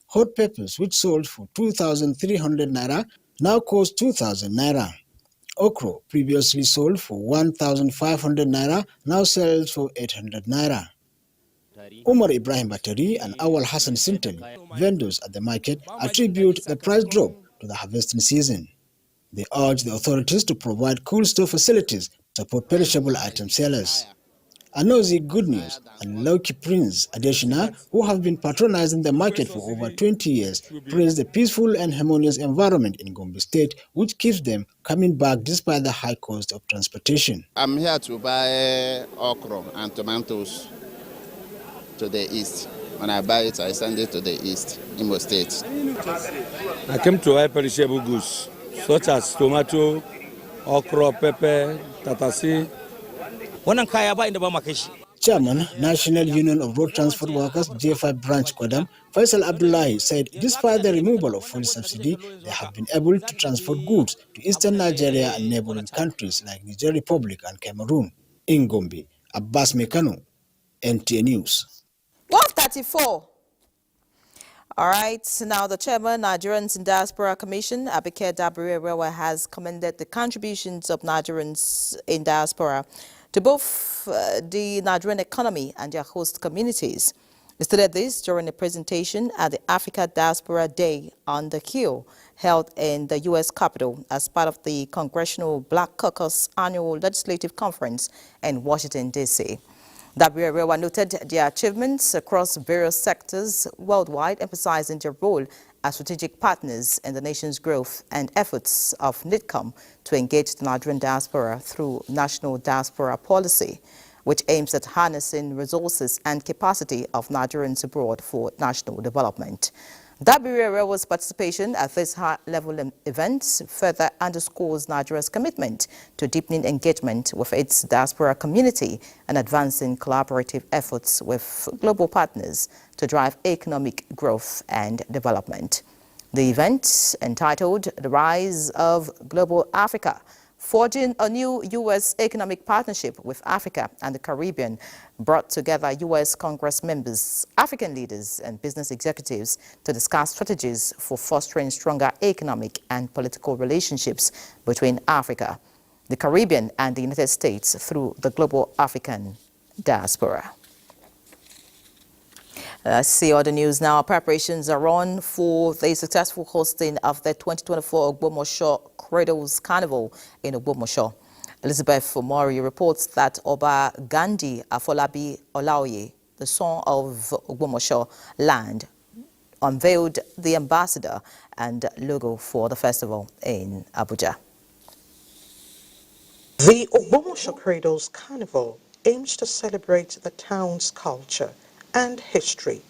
Hot peppers, which sold for 2,300 naira, now cost 2,000 naira. Okra, previously sold for 1,500 naira, now sells for 800 naira. Umar Ibrahim Bateri and Awal Hassan Sintali, vendors at the market, attribute the price drop to the harvesting season. They urge the authorities to provide cool store facilities to support perishable item sellers. Anozi Good News and Loki Prince Adeshina, who have been patronizing the market for over 20 years, praise the peaceful and harmonious environment in Gombe State, which keeps them coming back despite the high cost of transportation. I'm here to buy okra and tomatoes to the east. When I buy it, I send it to the east, Imo State. I came to buy perishable goods, such as tomato, okra, pepper, tatasi. Chairman, National Union of Road Transport Workers, J5 Branch Kwadam, Faisal Abdullahi said despite the removal of fuel subsidy, they have been able to transport goods to eastern Nigeria and neighboring countries like Niger Republic and Cameroon. In Gombe, Abbas Mekano, NTA News. 1:34. All right, so now the chairman, Nigerians in Diaspora Commission, Abike Dabire-Rewa, has commended the contributions of Nigerians in diaspora to both the Nigerian economy and their host communities. He stated this during a presentation at the Africa Diaspora Day on the Hill, held in the U.S. Capitol as part of the Congressional Black Caucus Annual Legislative Conference in Washington, D.C. Dabire-Rewa noted their achievements across various sectors worldwide, emphasizing their role as strategic partners in the nation's growth and efforts of NIDCOM to engage the Nigerian diaspora through National Diaspora Policy, which aims at harnessing resources and capacity of Nigerians abroad for national development. Dabire-Rewa's participation at this high-level event further underscores Nigeria's commitment to deepening engagement with its diaspora community and advancing collaborative efforts with global partners to drive economic growth and development. The event, entitled The Rise of Global Africa, Forging a New U.S. Economic Partnership with Africa and the Caribbean, brought together U.S. Congress members, African leaders, and business executives to discuss strategies for fostering stronger economic and political relationships between Africa, the Caribbean, and the United States through the global African diaspora. Let's see other news now. Preparations are on for the successful hosting of the 2024 Ogbomosho Cradles Carnival in Ogbomosho. Elizabeth Omori reports that Oba Gandhi Afolabi Olaoye, the son of Ogbomosho land, unveiled the ambassador and logo for the festival in Abuja. The Ogbomosho Cradles Carnival aims to celebrate the town's culture and history.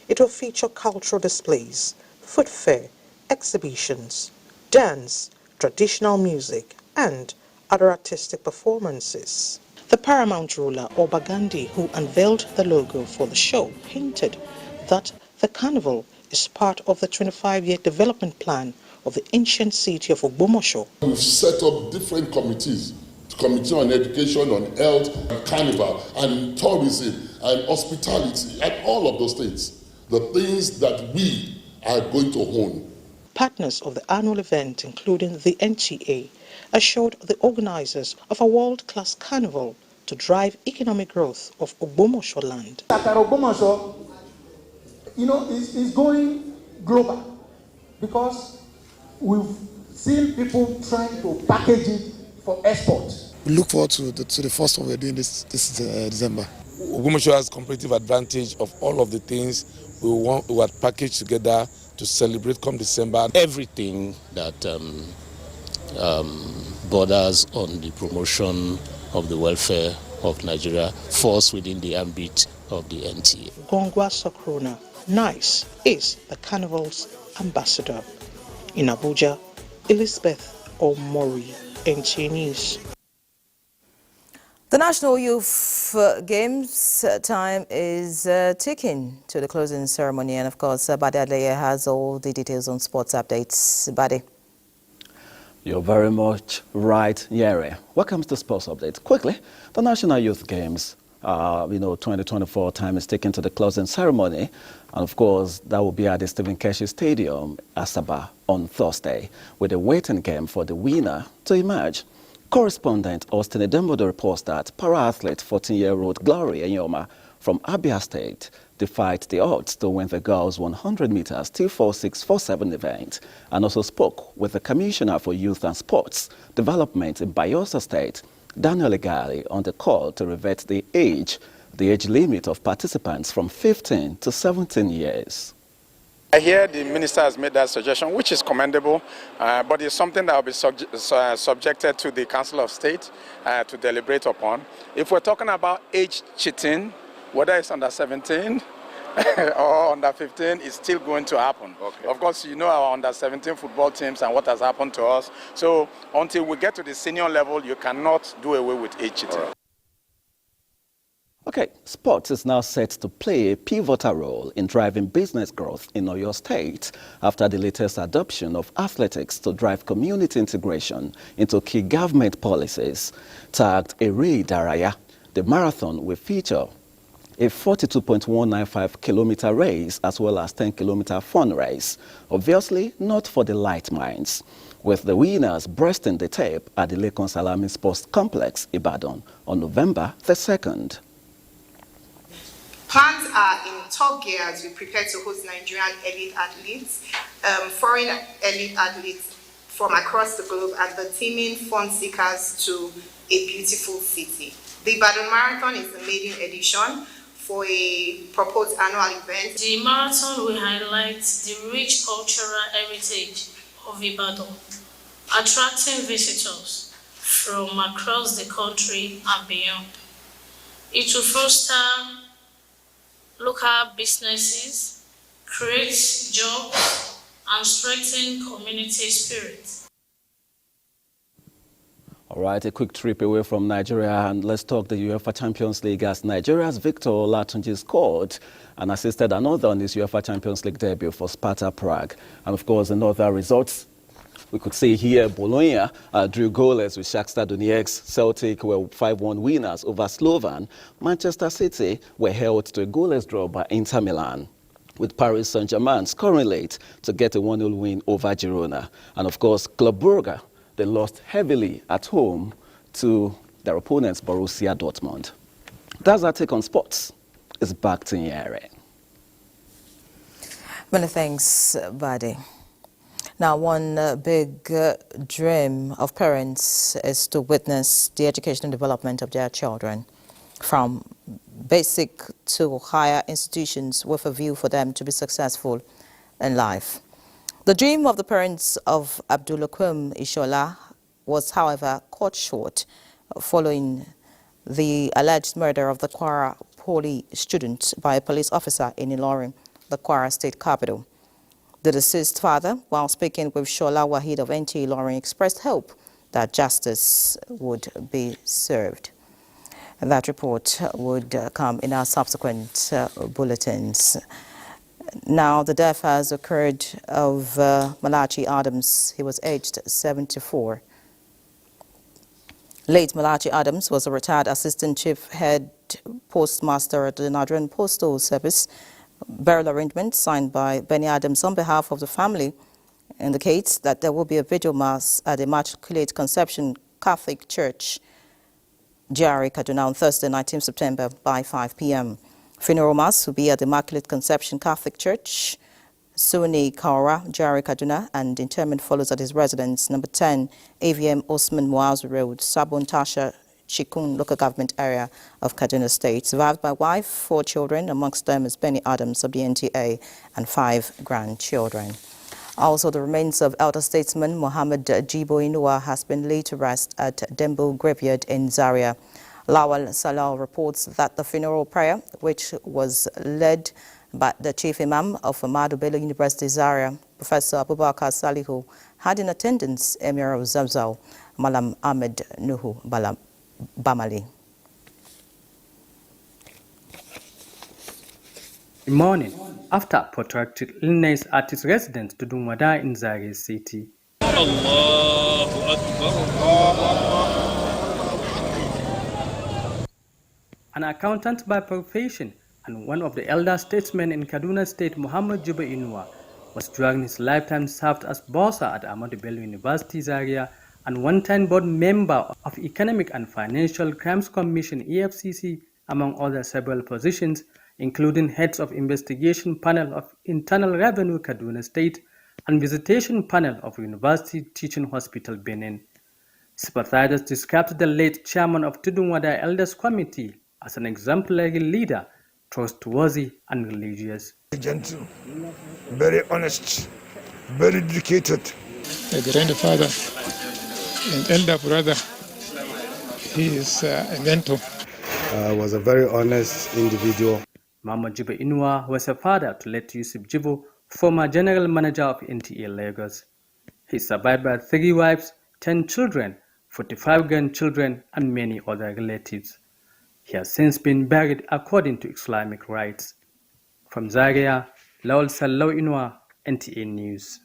It will feature cultural displays, food fair, exhibitions, dance, traditional music, and other artistic performances. The paramount ruler, Oba Gandhi, who unveiled the logo for the show, hinted that the carnival is part of the 25-year development plan of the ancient city of Ogbomosho. We've set up different committees. Committee on Education, on Health, and Carnival, and Tourism, and Hospitality, and all of those things. The things that we are going to own. Partners of the annual event, including the NTA, assured the organizers of a world-class carnival to drive economic growth of Ogbomosho land. Ogbomosho, is going global because we've seen people trying to package it for export. We look forward to the first one we're doing this December. Ogbomosho has competitive advantage of all of the things we had packaged together to celebrate come December. Everything that borders on the promotion of the welfare of Nigeria falls within the ambit of the NTA. Gongwa Sokrona, NICE, is the carnival's ambassador. In Abuja, Elizabeth Omori, NTA News. The National Youth Games time is ticking to the closing ceremony, and of course, Bade Adleye has all the details on sports updates. Bade. You're very much right, Yeri. Welcome to Sports Update. Quickly, the National Youth Games, 2024 time is taken to the closing ceremony, and of course, that will be at the Stephen Keshi Stadium, Asaba, on Thursday, with a waiting game for the winner to emerge. Correspondent Austin Edembodo reports that para-athlete 14-year-old Glory Enyoma from Abia State defied the odds to win the girls' 100 meters T4647 event, and also spoke with the Commissioner for Youth and Sports Development in Bayelsa State, Daniel Egali, on the call to revert the age limit of participants from 15 to 17 years. I hear the minister has made that suggestion, which is commendable, but it's something that will be subjected to the Council of State to deliberate upon. If we're talking about age cheating, whether it's under 17 or under 15, it's still going to happen. Okay. Of course, you know our under 17 football teams and what has happened to us. So until we get to the senior level, you cannot do away with age cheating. Okay, sports is now set to play a pivotal role in driving business growth in Oyo State after the latest adoption of athletics to drive community integration into key government policies. Tagged Ere Daraya, the marathon will feature a 42.195-kilometer race as well as 10-kilometer fun race, obviously not for the light minds, with the winners breasting the tape at the Lekon Salami Sports Complex, Ibadan, on November the 2nd. Plans are in top gear as we prepare to host Nigerian elite athletes, foreign elite athletes from across the globe, and the teaming fun seekers to a beautiful city. The Ibadan Marathon is the maiden edition for a proposed annual event. The marathon will highlight the rich cultural heritage of Ibadan, attracting visitors from across the country and beyond. It will foster local businesses, create jobs, and strengthen community spirit. All right, a quick trip away from Nigeria, and let's talk the UEFA Champions League as Nigeria's Victor Olatunji scored and assisted another on his UEFA Champions League debut for Sparta Prague. And of course, in other results, we could see here Bologna drew goalless with Shakhtar Donetsk. Celtic were 5-1 winners over Slovan. Manchester City were held to a goalless draw by Inter Milan, with Paris Saint-Germain scoring late to get a 1-0 win over Girona. And of course, Club Brugge, they lost heavily at home to their opponents, Borussia Dortmund. That's our take on sports. It's back to Nyere. Many thanks, Badi. Now, one big dream of parents is to witness the educational development of their children, from basic to higher institutions, with a view for them to be successful in life. The dream of the parents of Abdulakwem Ishola was, however, cut short following the alleged murder of the Kwara Poly student by a police officer in Ilorin, the Kwara state capital. The deceased father, while speaking with Shola Wahid of NTA Ilorin, expressed hope that justice would be served. And that report would come in our subsequent bulletins. Now, the death has occurred of Malachi Adams. He was aged 74. Late Malachi Adams was a retired assistant chief head postmaster at the Nigerian Postal Service. Burial arrangement signed by Benny Adams on behalf of the family indicates that there will be a vigil mass at the Immaculate Conception Catholic Church, GRA Kaduna, on Thursday, 19 September by 5 p.m. Funeral mass will be at the Immaculate Conception Catholic Church, Suni Kaura, GRA Kaduna, and interment follows at his residence, number 10, AVM Osman Muazu Road, Sabon Tasha, Chikun local government area of Kaduna State. Survived by wife, 4 children, amongst them is Benny Adams of the NTA, and 5 grandchildren. Also, the remains of elder statesman Muhammad Jibo Inua has been laid to rest at Dembo Graveyard in Zaria. Lawal Salal reports that the funeral prayer, which was led by the chief imam of Ahmadu Bello University Zaria, Professor Abubakar Salihu, had in attendance Emir of Zamzau, Malam Ahmed Nuhu Bamali. The morning after protracted illness at his residence to Dumwada in Zaria City. Allahu Akbar. An accountant by profession and one of the elder statesmen in Kaduna State, Muhammad Juba Inua, was during his lifetime served as bursar at Ahmadu Bello University Zaria and one-time board member of Economic and Financial Crimes Commission EFCC among other several positions, including heads of investigation panel of Internal Revenue Kaduna State and visitation panel of University Teaching Hospital Benin. Sympathizers described the late chairman of Tudunwada Elders Committee as an exemplary leader, trustworthy and religious. Gentle, very honest, very dedicated. A grandfather, an elder brother. He is a mentor. Was a very honest individual. Muhammad Jibo Inua was a father to late Yusuf Jibo, former general manager of NTA Lagos. He is survived by 3 wives, 10 children, 45 grandchildren, and many other relatives. He has since been buried according to Islamic rites. From Zaria, Lawal Sallau Inua, NTA News.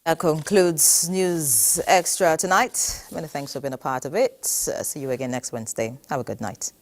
That concludes News Extra tonight. Many thanks for being a part of it. See you again next Wednesday. Have a good night.